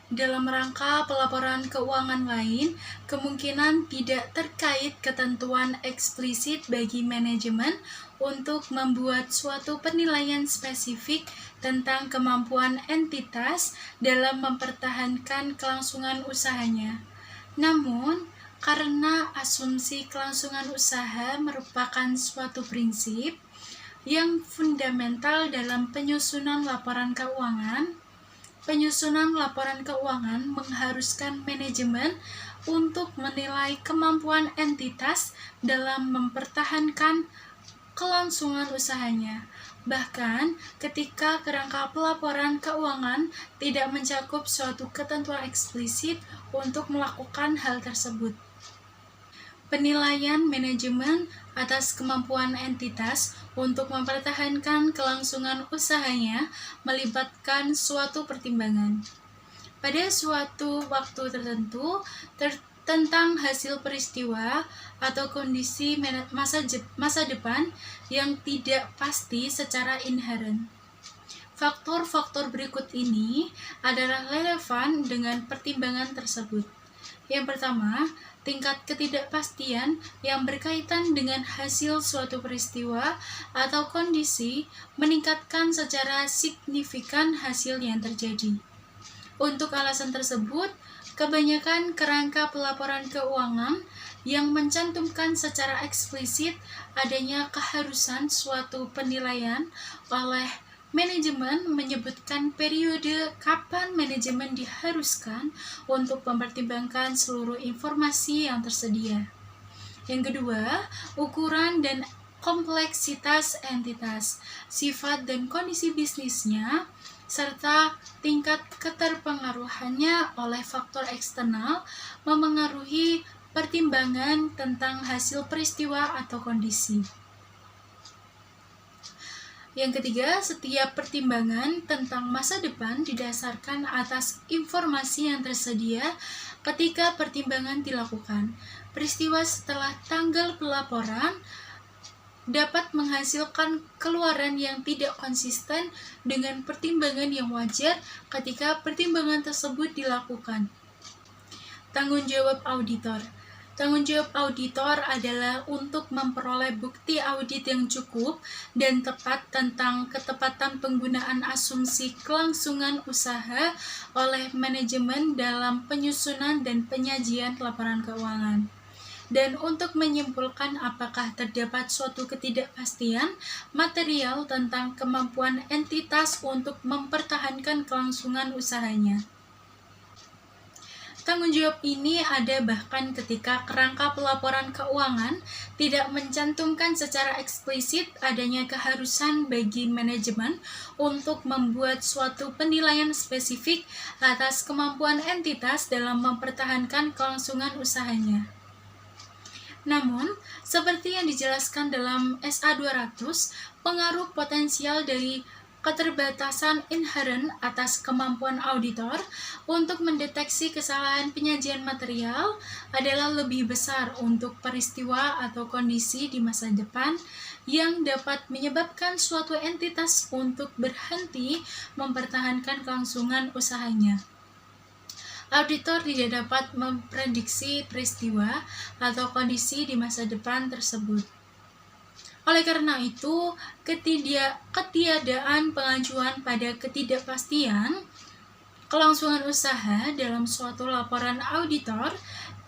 Dalam rangka pelaporan keuangan lain, kemungkinan tidak terkait ketentuan eksplisit bagi manajemen untuk membuat suatu penilaian spesifik tentang kemampuan entitas dalam mempertahankan kelangsungan usahanya. Namun, karena asumsi kelangsungan usaha merupakan suatu prinsip yang fundamental dalam penyusunan laporan keuangan mengharuskan manajemen untuk menilai kemampuan entitas dalam mempertahankan kelangsungan usahanya. Bahkan ketika kerangka pelaporan keuangan tidak mencakup suatu ketentuan eksplisit untuk melakukan hal tersebut. Penilaian manajemen atas kemampuan entitas untuk mempertahankan kelangsungan usahanya melibatkan suatu pertimbangan. Pada suatu waktu tertentu, tentang hasil peristiwa atau kondisi masa depan yang tidak pasti secara inheren. Faktor-faktor berikut ini adalah relevan dengan pertimbangan tersebut. Yang pertama, tingkat ketidakpastian yang berkaitan dengan hasil suatu peristiwa atau kondisi meningkatkan secara signifikan hasil yang terjadi. Untuk alasan tersebut, kebanyakan kerangka pelaporan keuangan yang mencantumkan secara eksplisit adanya keharusan suatu penilaian oleh manajemen menyebutkan periode kapan manajemen diharuskan untuk mempertimbangkan seluruh informasi yang tersedia. Yang kedua, ukuran dan kompleksitas entitas, sifat dan kondisi bisnisnya, serta tingkat keterpengaruhannya oleh faktor eksternal memengaruhi pertimbangan tentang hasil peristiwa atau kondisi. Yang ketiga, setiap pertimbangan tentang masa depan didasarkan atas informasi yang tersedia ketika pertimbangan dilakukan. Peristiwa setelah tanggal pelaporan dapat menghasilkan keluaran yang tidak konsisten dengan pertimbangan yang wajar ketika pertimbangan tersebut dilakukan. Tanggung jawab auditor. Tanggung jawab auditor adalah untuk memperoleh bukti audit yang cukup dan tepat tentang ketepatan penggunaan asumsi kelangsungan usaha oleh manajemen dalam penyusunan dan penyajian laporan keuangan. Dan untuk menyimpulkan apakah terdapat suatu ketidakpastian material tentang kemampuan entitas untuk mempertahankan kelangsungan usahanya. Tanggung jawab ini ada bahkan ketika kerangka pelaporan keuangan tidak mencantumkan secara eksplisit adanya keharusan bagi manajemen untuk membuat suatu penilaian spesifik atas kemampuan entitas dalam mempertahankan kelangsungan usahanya. Namun, seperti yang dijelaskan dalam SA 200, pengaruh potensial dari keterbatasan inheren atas kemampuan auditor untuk mendeteksi kesalahan penyajian material adalah lebih besar untuk peristiwa atau kondisi di masa depan yang dapat menyebabkan suatu entitas untuk berhenti mempertahankan kelangsungan usahanya. Auditor tidak dapat memprediksi peristiwa atau kondisi di masa depan tersebut. Oleh karena itu, ketiadaan pengajuan pada ketidakpastian kelangsungan usaha dalam suatu laporan auditor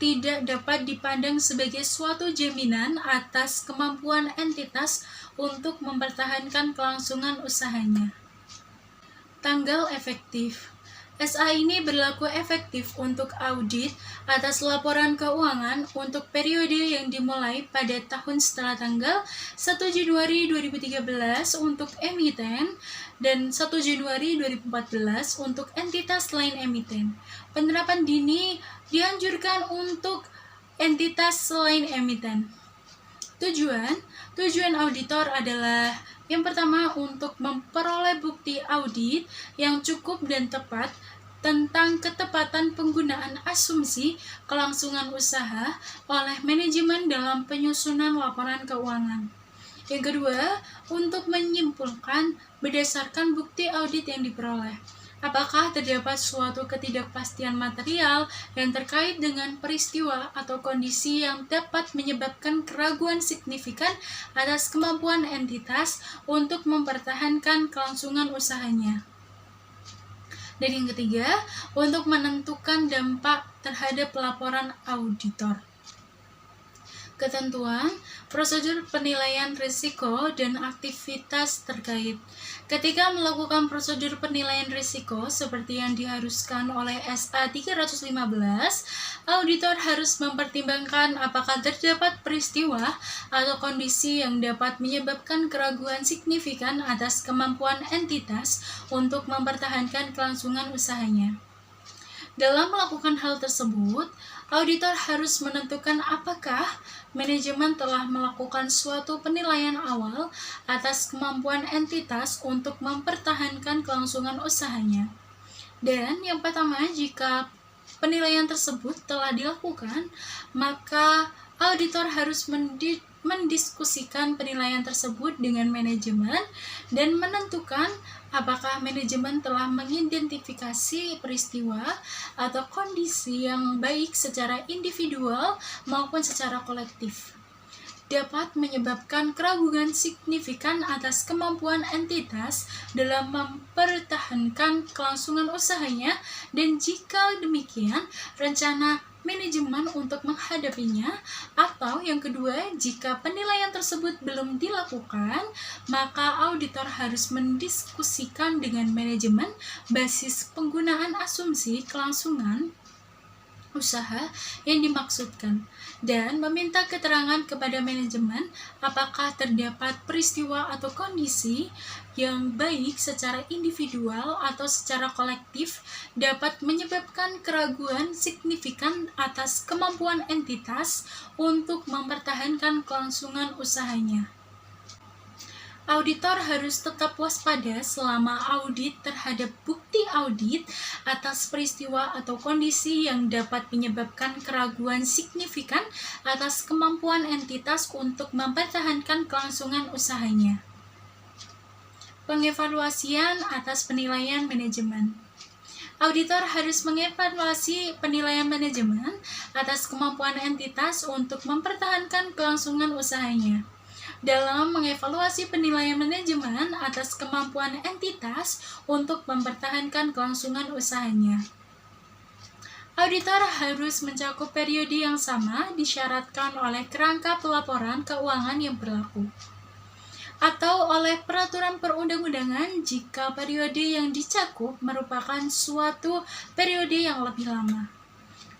tidak dapat dipandang sebagai suatu jaminan atas kemampuan entitas untuk mempertahankan kelangsungan usahanya. Tanggal efektif. SA ini berlaku efektif untuk audit atas laporan keuangan untuk periode yang dimulai pada tahun setelah tanggal 1 Januari 2013 untuk emiten dan 1 Januari 2014 untuk entitas lain emiten. Penerapan dini dianjurkan untuk entitas selain emiten. Tujuan auditor adalah yang pertama untuk memperoleh bukti audit yang cukup dan tepat tentang ketepatan penggunaan asumsi kelangsungan usaha oleh manajemen dalam penyusunan laporan keuangan. Yang kedua, untuk menyimpulkan berdasarkan bukti audit yang diperoleh, apakah terdapat suatu ketidakpastian material yang terkait dengan peristiwa atau kondisi yang dapat menyebabkan keraguan signifikan atas kemampuan entitas untuk mempertahankan kelangsungan usahanya. Dan yang ketiga, untuk menentukan dampak terhadap laporan auditor. Ketentuan, prosedur penilaian risiko, dan aktivitas terkait. Ketika melakukan prosedur penilaian risiko seperti yang diharuskan oleh SA 315, auditor harus mempertimbangkan apakah terdapat peristiwa atau kondisi yang dapat menyebabkan keraguan signifikan atas kemampuan entitas untuk mempertahankan kelangsungan usahanya. Dalam melakukan hal tersebut, auditor harus menentukan apakah manajemen telah melakukan suatu penilaian awal atas kemampuan entitas untuk mempertahankan kelangsungan usahanya. Dan yang pertama, jika penilaian tersebut telah dilakukan, maka auditor harus mendiskusikan penilaian tersebut dengan manajemen dan menentukan apakah manajemen telah mengidentifikasi peristiwa atau kondisi yang baik secara individual maupun secara kolektif dapat menyebabkan keraguan signifikan atas kemampuan entitas dalam mempertahankan kelangsungan usahanya, dan jika demikian, rencana manajemen untuk menghadapinya, atau yang kedua, jika penilaian tersebut belum dilakukan, maka auditor harus mendiskusikan dengan manajemen basis penggunaan asumsi kelangsungan usaha yang dimaksudkan dan meminta keterangan kepada manajemen apakah terdapat peristiwa atau kondisi yang baik secara individual atau secara kolektif dapat menyebabkan keraguan signifikan atas kemampuan entitas untuk mempertahankan kelangsungan usahanya. Auditor harus tetap waspada selama audit terhadap bukti audit atas peristiwa atau kondisi yang dapat menyebabkan keraguan signifikan atas kemampuan entitas untuk mempertahankan kelangsungan usahanya. Pengevaluasian atas penilaian manajemen. Auditor harus mengevaluasi penilaian manajemen atas kemampuan entitas untuk mempertahankan kelangsungan usahanya. Dalam mengevaluasi penilaian manajemen atas kemampuan entitas untuk mempertahankan kelangsungan usahanya, auditor harus mencakup periode yang sama disyaratkan oleh kerangka pelaporan keuangan yang berlaku, atau oleh peraturan perundang-undangan jika periode yang dicakup merupakan suatu periode yang lebih lama.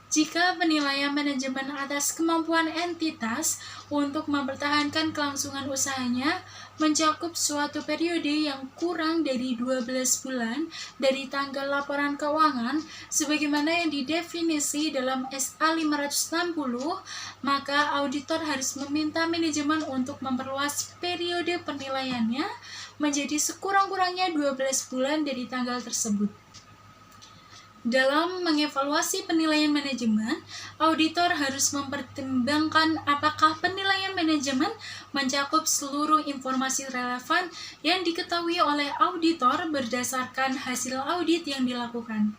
Jika penilaian manajemen atas kemampuan entitas untuk mempertahankan kelangsungan usahanya mencakup suatu periode yang kurang dari 12 bulan dari tanggal laporan keuangan sebagaimana yang didefinisi dalam SA 560, maka auditor harus meminta manajemen untuk memperluas periode penilaiannya menjadi sekurang-kurangnya 12 bulan dari tanggal tersebut. Dalam mengevaluasi penilaian manajemen, auditor harus mempertimbangkan apakah penilaian manajemen mencakup seluruh informasi relevan yang diketahui oleh auditor berdasarkan hasil audit yang dilakukan.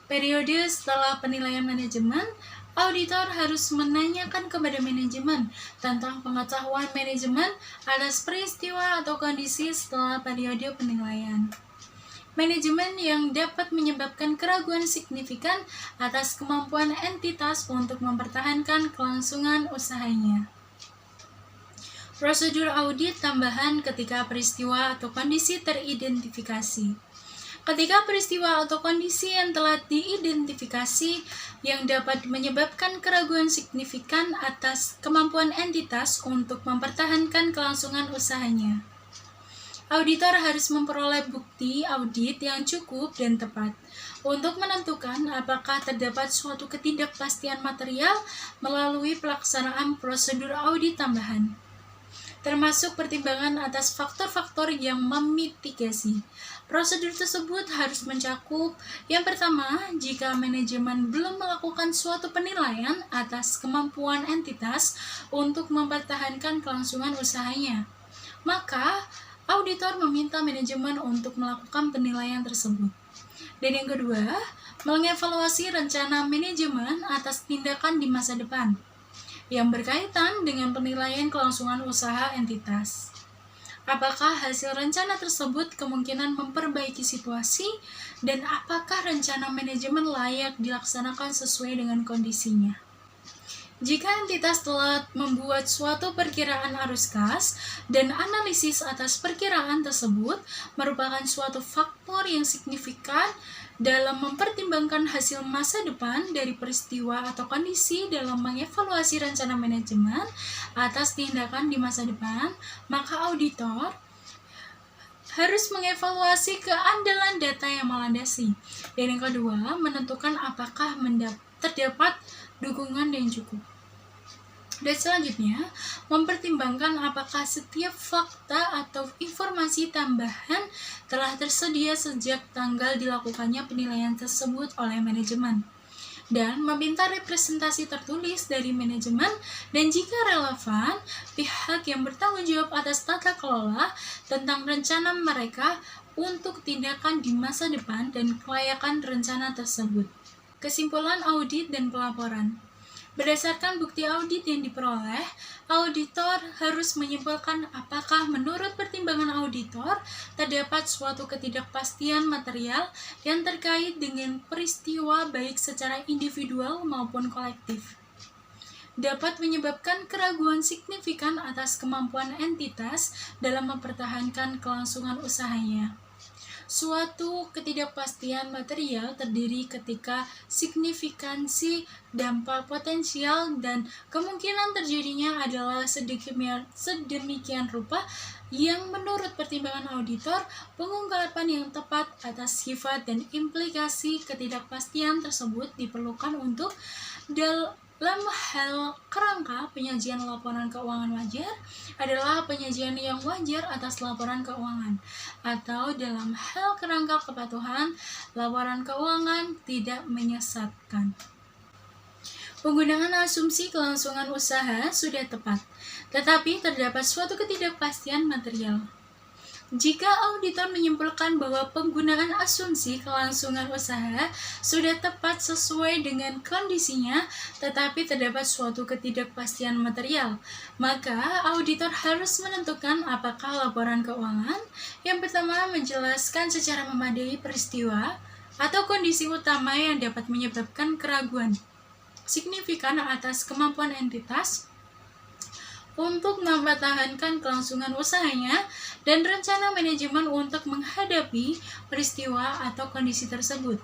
Periode setelah penilaian manajemen, auditor harus menanyakan kepada manajemen tentang pengetahuan manajemen atas peristiwa atau kondisi setelah periode penilaian. Manajemen yang dapat menyebabkan keraguan signifikan atas kemampuan entitas untuk mempertahankan kelangsungan usahanya. Prosedur audit tambahan ketika peristiwa atau kondisi teridentifikasi. Ketika peristiwa atau kondisi yang telah diidentifikasi yang dapat menyebabkan keraguan signifikan atas kemampuan entitas untuk mempertahankan kelangsungan usahanya. Auditor harus memperoleh bukti audit yang cukup dan tepat untuk menentukan apakah terdapat suatu ketidakpastian material melalui pelaksanaan prosedur audit tambahan, termasuk pertimbangan atas faktor-faktor yang memitigasi. Prosedur tersebut harus mencakup yang pertama, jika manajemen belum melakukan suatu penilaian atas kemampuan entitas untuk mempertahankan kelangsungan usahanya, maka auditor meminta manajemen untuk melakukan penilaian tersebut. Dan yang kedua, mengevaluasi rencana manajemen atas tindakan di masa depan yang berkaitan dengan penilaian kelangsungan usaha entitas. Apakah hasil rencana tersebut kemungkinan memperbaiki situasi, dan apakah rencana manajemen layak dilaksanakan sesuai dengan kondisinya? Jika entitas telah membuat suatu perkiraan arus kas dan analisis atas perkiraan tersebut merupakan suatu faktor yang signifikan dalam mempertimbangkan hasil masa depan dari peristiwa atau kondisi dalam mengevaluasi rencana manajemen atas tindakan di masa depan, maka auditor harus mengevaluasi keandalan data yang melandasi. Dan yang kedua, menentukan apakah terdapat dukungan yang cukup. Dan selanjutnya, mempertimbangkan apakah setiap fakta atau informasi tambahan telah tersedia sejak tanggal dilakukannya penilaian tersebut oleh manajemen. Dan meminta representasi tertulis dari manajemen, dan jika relevan, pihak yang bertanggung jawab atas tata kelola tentang rencana mereka untuk tindakan di masa depan dan kelayakan rencana tersebut. Kesimpulan audit dan pelaporan. Berdasarkan bukti audit yang diperoleh, auditor harus menyimpulkan apakah menurut pertimbangan auditor terdapat suatu ketidakpastian material yang terkait dengan peristiwa baik secara individual maupun kolektif, dapat menyebabkan keraguan signifikan atas kemampuan entitas dalam mempertahankan kelangsungan usahanya. Suatu ketidakpastian material terdiri ketika signifikansi, dampak potensial, dan kemungkinan terjadinya adalah sedemikian rupa yang menurut pertimbangan auditor, pengungkapan yang tepat atas sifat dan implikasi ketidakpastian tersebut diperlukan untuk dalam hal kerangka penyajian laporan keuangan wajar adalah penyajian yang wajar atas laporan keuangan, atau dalam hal kerangka kepatuhan, laporan keuangan tidak menyesatkan. Penggunaan asumsi kelangsungan usaha sudah tepat, tetapi terdapat suatu ketidakpastian material. Jika auditor menyimpulkan bahwa penggunaan asumsi kelangsungan usaha sudah tepat sesuai dengan kondisinya, tetapi terdapat suatu ketidakpastian material, maka auditor harus menentukan apakah laporan keuangan yang pertama menjelaskan secara memadai peristiwa atau kondisi utama yang dapat menyebabkan keraguan signifikan atas kemampuan entitas untuk mempertahankan kelangsungan usahanya dan rencana manajemen untuk menghadapi peristiwa atau kondisi tersebut,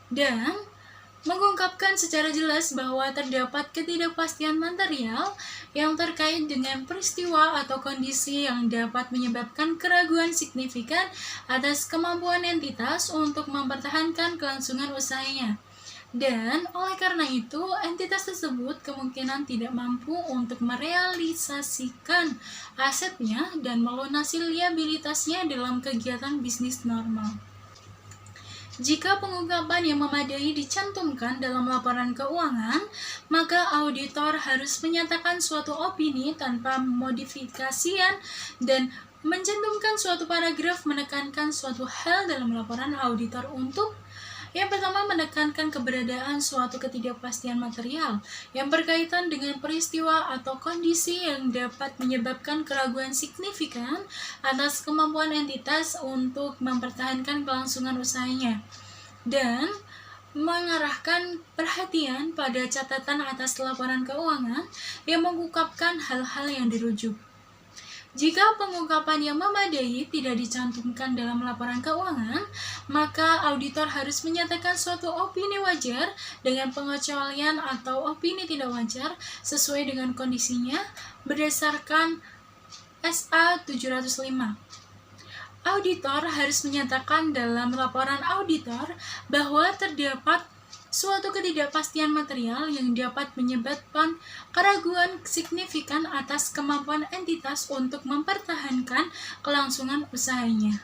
dan mengungkapkan secara jelas bahwa terdapat ketidakpastian material yang terkait dengan peristiwa atau kondisi yang dapat menyebabkan keraguan signifikan atas kemampuan entitas untuk mempertahankan kelangsungan usahanya. Dan oleh karena itu, entitas tersebut kemungkinan tidak mampu untuk merealisasikan asetnya dan melunasi liabilitasnya dalam kegiatan bisnis normal. Jika pengungkapan yang memadai dicantumkan dalam laporan keuangan, maka auditor harus menyatakan suatu opini tanpa modifikasian dan mencantumkan suatu paragraf menekankan suatu hal dalam laporan auditor untuk yang pertama, menekankan keberadaan suatu ketidakpastian material yang berkaitan dengan peristiwa atau kondisi yang dapat menyebabkan keraguan signifikan atas kemampuan entitas untuk mempertahankan kelangsungan usahanya, dan mengarahkan perhatian pada catatan atas laporan keuangan yang mengungkapkan hal-hal yang dirujuk. Jika pengungkapan yang memadai tidak dicantumkan dalam laporan keuangan, maka auditor harus menyatakan suatu opini wajar dengan pengecualian atau opini tidak wajar sesuai dengan kondisinya berdasarkan SA 705. Auditor harus menyatakan dalam laporan auditor bahwa terdapat suatu ketidakpastian material yang dapat menyebabkan keraguan signifikan atas kemampuan entitas untuk mempertahankan kelangsungan usahanya.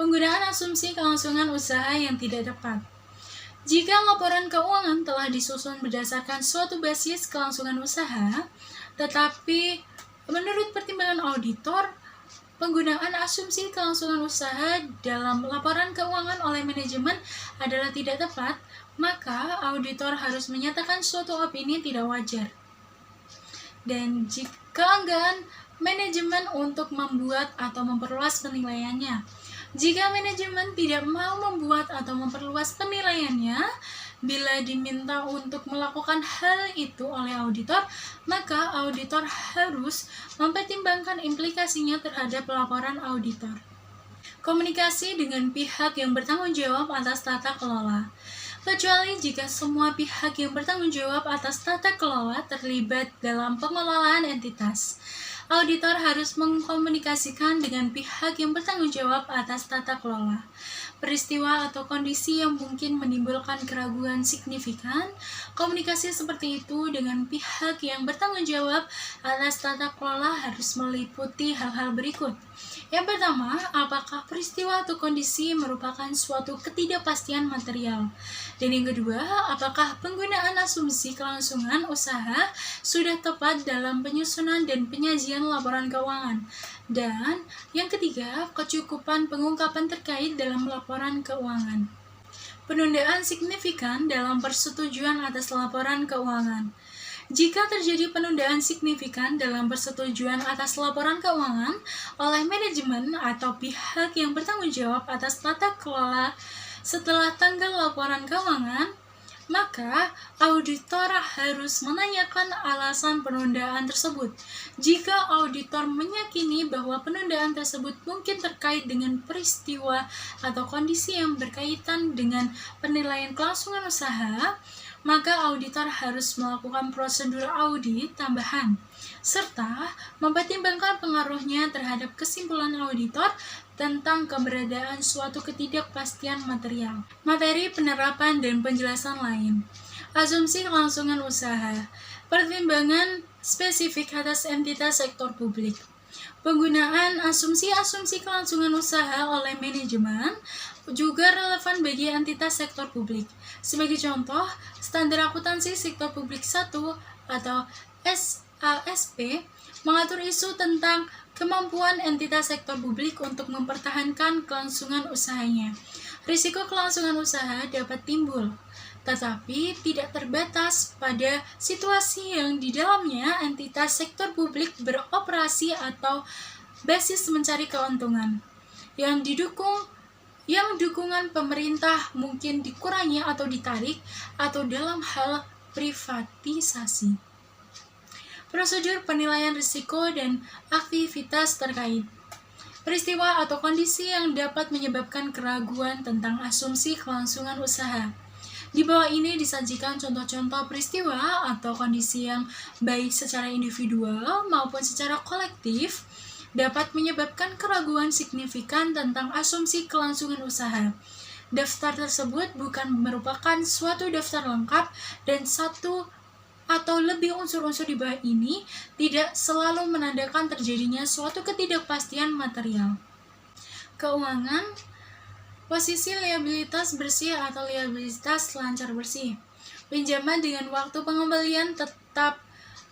Penggunaan asumsi kelangsungan usaha yang tidak tepat. Jika laporan keuangan telah disusun berdasarkan suatu basis kelangsungan usaha, tetapi menurut pertimbangan auditor, penggunaan asumsi kelangsungan usaha dalam laporan keuangan oleh manajemen adalah tidak tepat, maka auditor harus menyatakan suatu opini tidak wajar. Dan jika keengganan manajemen untuk membuat atau memperluas penilaiannya. Jika manajemen tidak mau membuat atau memperluas penilaiannya, bila diminta untuk melakukan hal itu oleh auditor, maka auditor harus mempertimbangkan implikasinya terhadap laporan auditor. Komunikasi dengan pihak yang bertanggung jawab atas tata kelola. Kecuali jika semua pihak yang bertanggung jawab atas tata kelola terlibat dalam pengelolaan entitas. Auditor harus mengkomunikasikan dengan pihak yang bertanggung jawab atas tata kelola. Peristiwa atau kondisi yang mungkin menimbulkan keraguan signifikan, komunikasi seperti itu dengan pihak yang bertanggung jawab atas tata kelola harus meliputi hal-hal berikut. Yang pertama, apakah peristiwa atau kondisi merupakan suatu ketidakpastian material? Dan yang kedua, apakah penggunaan asumsi kelangsungan usaha sudah tepat dalam penyusunan dan penyajian laporan keuangan? Dan yang ketiga, kecukupan pengungkapan terkait dalam laporan keuangan. Penundaan signifikan dalam persetujuan atas laporan keuangan. Jika terjadi penundaan signifikan dalam persetujuan atas laporan keuangan oleh manajemen atau pihak yang bertanggung jawab atas tata kelola setelah tanggal laporan keuangan, maka auditor harus menanyakan alasan penundaan tersebut. Jika auditor meyakini bahwa penundaan tersebut mungkin terkait dengan peristiwa atau kondisi yang berkaitan dengan penilaian kelangsungan usaha, maka auditor harus melakukan prosedur audit tambahan, serta mempertimbangkan pengaruhnya terhadap kesimpulan auditor tentang keberadaan suatu ketidakpastian material. Materi penerapan dan penjelasan lain. Asumsi kelangsungan usaha. Pertimbangan spesifik atas entitas sektor publik. Penggunaan asumsi-asumsi kelangsungan usaha oleh manajemen juga relevan bagi entitas sektor publik. Sebagai contoh, standar akuntansi sektor publik 1 atau SASP mengatur isu tentang kemampuan entitas sektor publik untuk mempertahankan kelangsungan usahanya. Risiko kelangsungan usaha dapat timbul, tetapi tidak terbatas pada situasi yang di dalamnya entitas sektor publik beroperasi atau basis mencari keuntungan yang dukungan pemerintah mungkin dikurangi atau ditarik, atau dalam hal privatisasi. Prosedur penilaian risiko dan aktivitas terkait. Peristiwa atau kondisi yang dapat menyebabkan keraguan tentang asumsi kelangsungan usaha. Di bawah ini disajikan contoh-contoh peristiwa atau kondisi yang baik secara individual maupun secara kolektif dapat menyebabkan keraguan signifikan tentang asumsi kelangsungan usaha. Daftar tersebut bukan merupakan suatu daftar lengkap, dan satu atau lebih unsur-unsur di bawah ini tidak selalu menandakan terjadinya suatu ketidakpastian material. Keuangan, posisi liabilitas bersih atau liabilitas lancar bersih. Pinjaman dengan waktu pengembalian tetap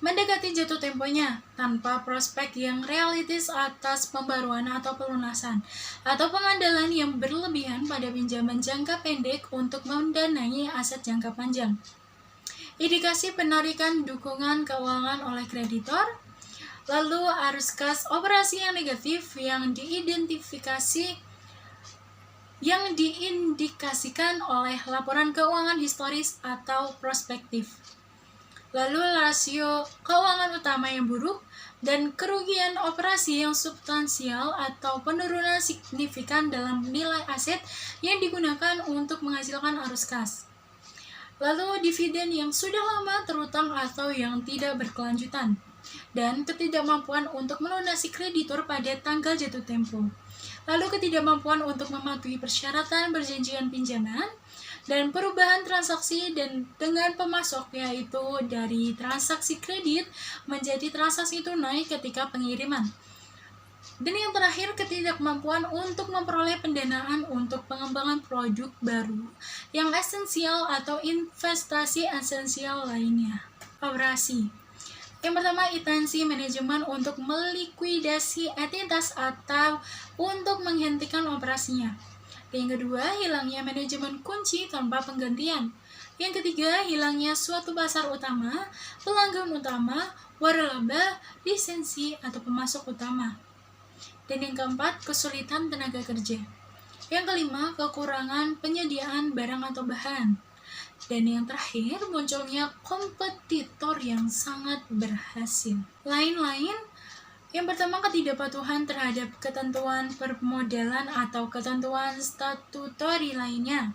mendekati jatuh temponya tanpa prospek yang realistis atas pembaruan atau pelunasan, atau pengandalan yang berlebihan pada pinjaman jangka pendek untuk mendanai aset jangka panjang. Indikasi penarikan dukungan keuangan oleh kreditor. Lalu arus kas operasi yang negatif yang diindikasikan oleh laporan keuangan historis atau prospektif. lalu rasio keuangan utama yang buruk, dan kerugian operasi yang substansial atau penurunan signifikan dalam nilai aset yang digunakan untuk menghasilkan arus kas. Lalu dividen yang sudah lama terutang atau yang tidak berkelanjutan, dan ketidakmampuan untuk melunasi kreditur pada tanggal jatuh tempo. Lalu ketidakmampuan untuk mematuhi persyaratan perjanjian pinjaman, dan perubahan transaksi dan dengan pemasok, yaitu dari transaksi kredit menjadi transaksi tunai ketika pengiriman. Dan yang terakhir, ketidakmampuan untuk memperoleh pendanaan untuk pengembangan produk baru yang esensial atau investasi esensial lainnya. Operasi. Yang pertama, intensi manajemen untuk melikuidasi entitas atau untuk menghentikan operasinya. Yang kedua, hilangnya manajemen kunci tanpa penggantian. Yang ketiga, hilangnya suatu pasar utama, pelanggan utama, waralaba, lisensi, atau pemasok utama. Dan yang keempat, kesulitan tenaga kerja. Yang kelima, kekurangan penyediaan barang atau bahan. Dan yang terakhir, munculnya kompetitor yang sangat berhasil. Lain-lain, yang pertama, ketidakpatuhan terhadap ketentuan permodalan atau ketentuan statutory lainnya.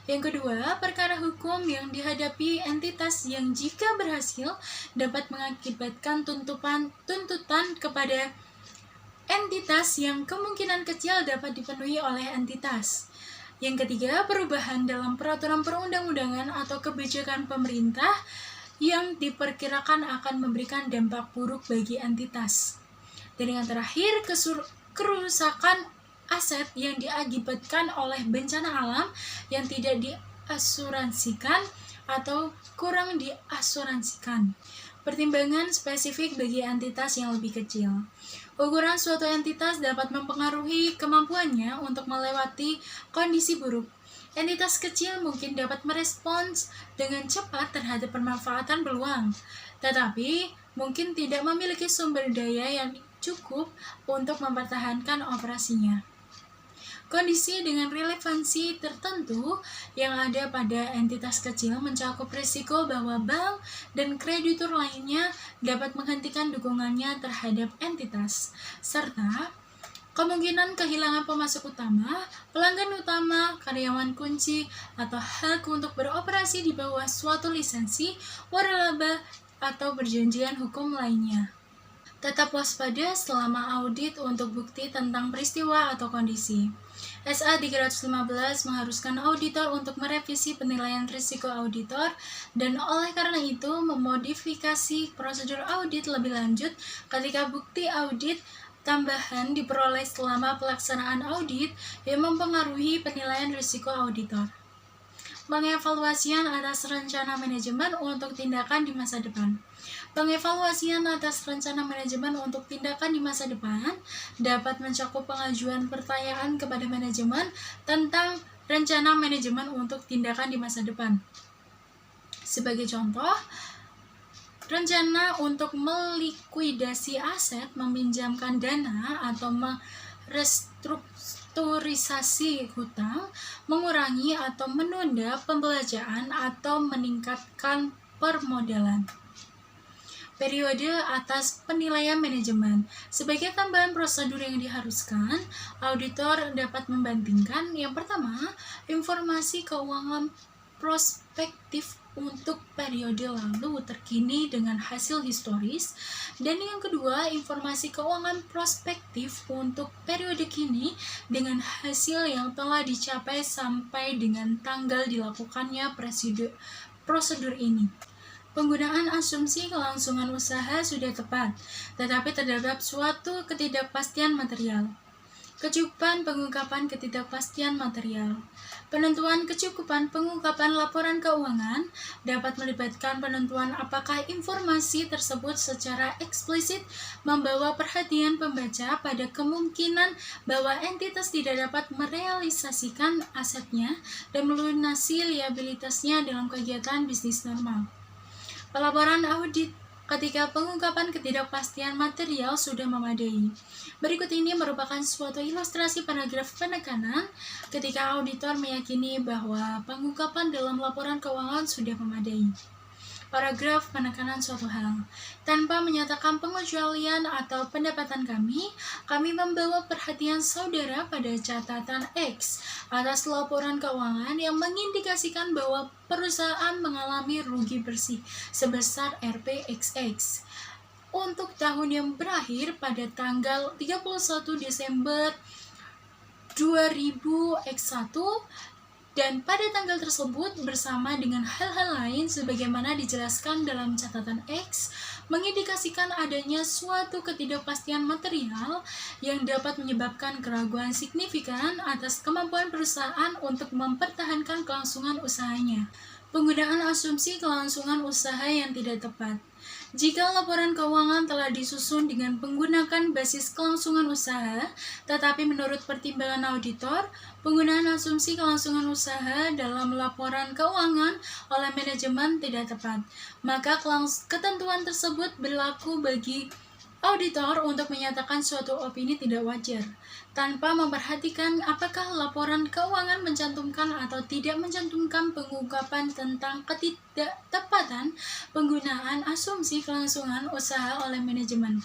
Yang kedua, perkara hukum yang dihadapi entitas yang jika berhasil dapat mengakibatkan tuntutan kepada entitas yang kemungkinan kecil dapat dipenuhi oleh entitas. Yang ketiga, perubahan dalam peraturan perundang-undangan atau kebijakan pemerintah yang diperkirakan akan memberikan dampak buruk bagi entitas. Dan yang terakhir, kerusakan aset yang diakibatkan oleh bencana alam yang tidak diasuransikan atau kurang diasuransikan. Pertimbangan spesifik bagi entitas yang lebih kecil. Ukuran suatu entitas dapat mempengaruhi kemampuannya untuk melewati kondisi buruk. Entitas kecil mungkin dapat merespons dengan cepat terhadap pemanfaatan peluang, tetapi mungkin tidak memiliki sumber daya yang cukup untuk mempertahankan operasinya. Kondisi dengan relevansi tertentu yang ada pada entitas kecil mencakup risiko bahwa bank dan kreditur lainnya dapat menghentikan dukungannya terhadap entitas, serta kemungkinan kehilangan pemasok utama, pelanggan utama, karyawan kunci, atau hak untuk beroperasi di bawah suatu lisensi, waralaba, atau perjanjian hukum lainnya. Tetap waspada selama audit untuk bukti tentang peristiwa atau kondisi. SA 315 mengharuskan auditor untuk merevisi penilaian risiko auditor dan oleh karena itu memodifikasi prosedur audit lebih lanjut ketika bukti audit tambahan diperoleh selama pelaksanaan audit yang mempengaruhi penilaian risiko auditor. Pengevaluasian atas rencana manajemen untuk tindakan di masa depan. Pengevaluasian atas rencana manajemen untuk tindakan di masa depan dapat mencakup pengajuan pertanyaan kepada manajemen tentang rencana manajemen untuk tindakan di masa depan. Sebagai contoh, rencana untuk melikuidasi aset, meminjamkan dana, atau merestrukturisasi hutang, mengurangi atau menunda pembelanjaan, atau meningkatkan permodalan. Periode atas penilaian manajemen. Sebagai tambahan prosedur yang diharuskan, auditor dapat membandingkan yang pertama, informasi keuangan prospektif untuk periode lalu terkini dengan hasil historis, dan yang kedua, informasi keuangan prospektif untuk periode kini dengan hasil yang telah dicapai sampai dengan tanggal dilakukannya prosedur ini. Penggunaan asumsi kelangsungan usaha sudah tepat, tetapi terdapat suatu ketidakpastian material. Kecukupan pengungkapan ketidakpastian material. Penentuan kecukupan pengungkapan laporan keuangan dapat melibatkan penentuan apakah informasi tersebut secara eksplisit membawa perhatian pembaca pada kemungkinan bahwa entitas tidak dapat merealisasikan asetnya dan melunasi liabilitasnya dalam kegiatan bisnis normal. Pelaporan audit ketika pengungkapan ketidakpastian material sudah memadai. Berikut ini merupakan suatu ilustrasi paragraf penekanan ketika auditor meyakini bahwa pengungkapan dalam laporan keuangan sudah memadai. paragraf penekanan suatu hal. Tanpa menyatakan pengecualian atau pendapatan kami membawa perhatian saudara pada catatan X atas laporan keuangan yang mengindikasikan bahwa perusahaan mengalami rugi bersih sebesar Rp(XX) untuk tahun yang berakhir pada tanggal 31 Desember 2001 dan pada tanggal tersebut bersama dengan hal-hal lain sebagaimana dijelaskan dalam catatan X mengindikasikan adanya suatu ketidakpastian material yang dapat menyebabkan keraguan signifikan atas kemampuan perusahaan untuk mempertahankan kelangsungan usahanya. Penggunaan asumsi kelangsungan usaha yang tidak tepat. Jika laporan keuangan telah disusun dengan menggunakan basis kelangsungan usaha, tetapi menurut pertimbangan auditor, penggunaan asumsi kelangsungan usaha dalam laporan keuangan oleh manajemen tidak tepat, maka ketentuan tersebut berlaku bagi auditor untuk menyatakan suatu opini tidak wajar, tanpa memperhatikan apakah laporan keuangan mencantumkan atau tidak mencantumkan pengungkapan tentang ketidaktepatan penggunaan asumsi kelangsungan usaha oleh manajemen.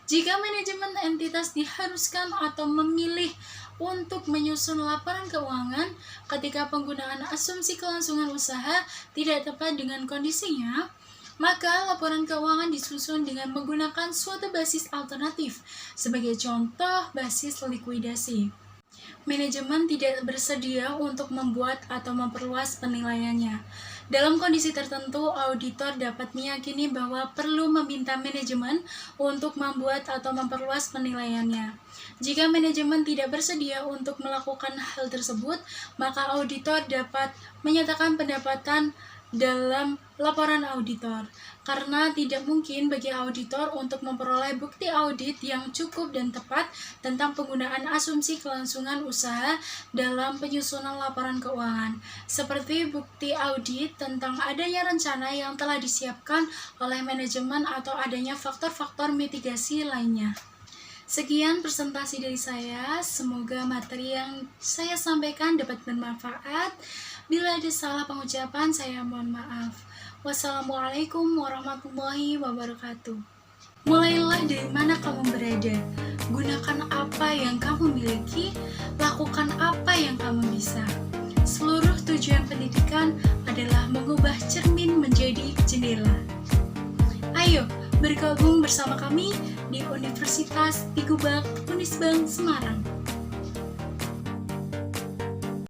Jika manajemen entitas diharuskan atau memilih untuk menyusun laporan keuangan ketika penggunaan asumsi kelangsungan usaha tidak tepat dengan kondisinya, maka laporan keuangan disusun dengan menggunakan suatu basis alternatif, sebagai contoh basis likuidasi. Manajemen tidak bersedia untuk membuat atau memperluas penilaiannya. Dalam kondisi tertentu, auditor dapat meyakini bahwa perlu meminta manajemen untuk membuat atau memperluas penilaiannya. Jika manajemen tidak bersedia untuk melakukan hal tersebut, maka auditor dapat menyatakan pendapatan dalam laporan auditor, karena tidak mungkin bagi auditor untuk memperoleh bukti audit yang cukup dan tepat tentang penggunaan asumsi kelangsungan usaha dalam penyusunan laporan keuangan, seperti bukti audit tentang adanya rencana yang telah disiapkan oleh manajemen atau adanya faktor-faktor mitigasi lainnya. Sekian presentasi dari saya, semoga materi yang saya sampaikan dapat bermanfaat. Bila ada salah pengucapan, saya mohon maaf. Wassalamualaikum warahmatullahi wabarakatuh. Mulailah dari mana kamu berada, gunakan apa yang kamu miliki, lakukan apa yang kamu bisa. Seluruh tujuan pendidikan adalah mengubah cermin menjadi jendela. Ayo, bergabung bersama kami di Universitas Tigubak Unisbank Semarang.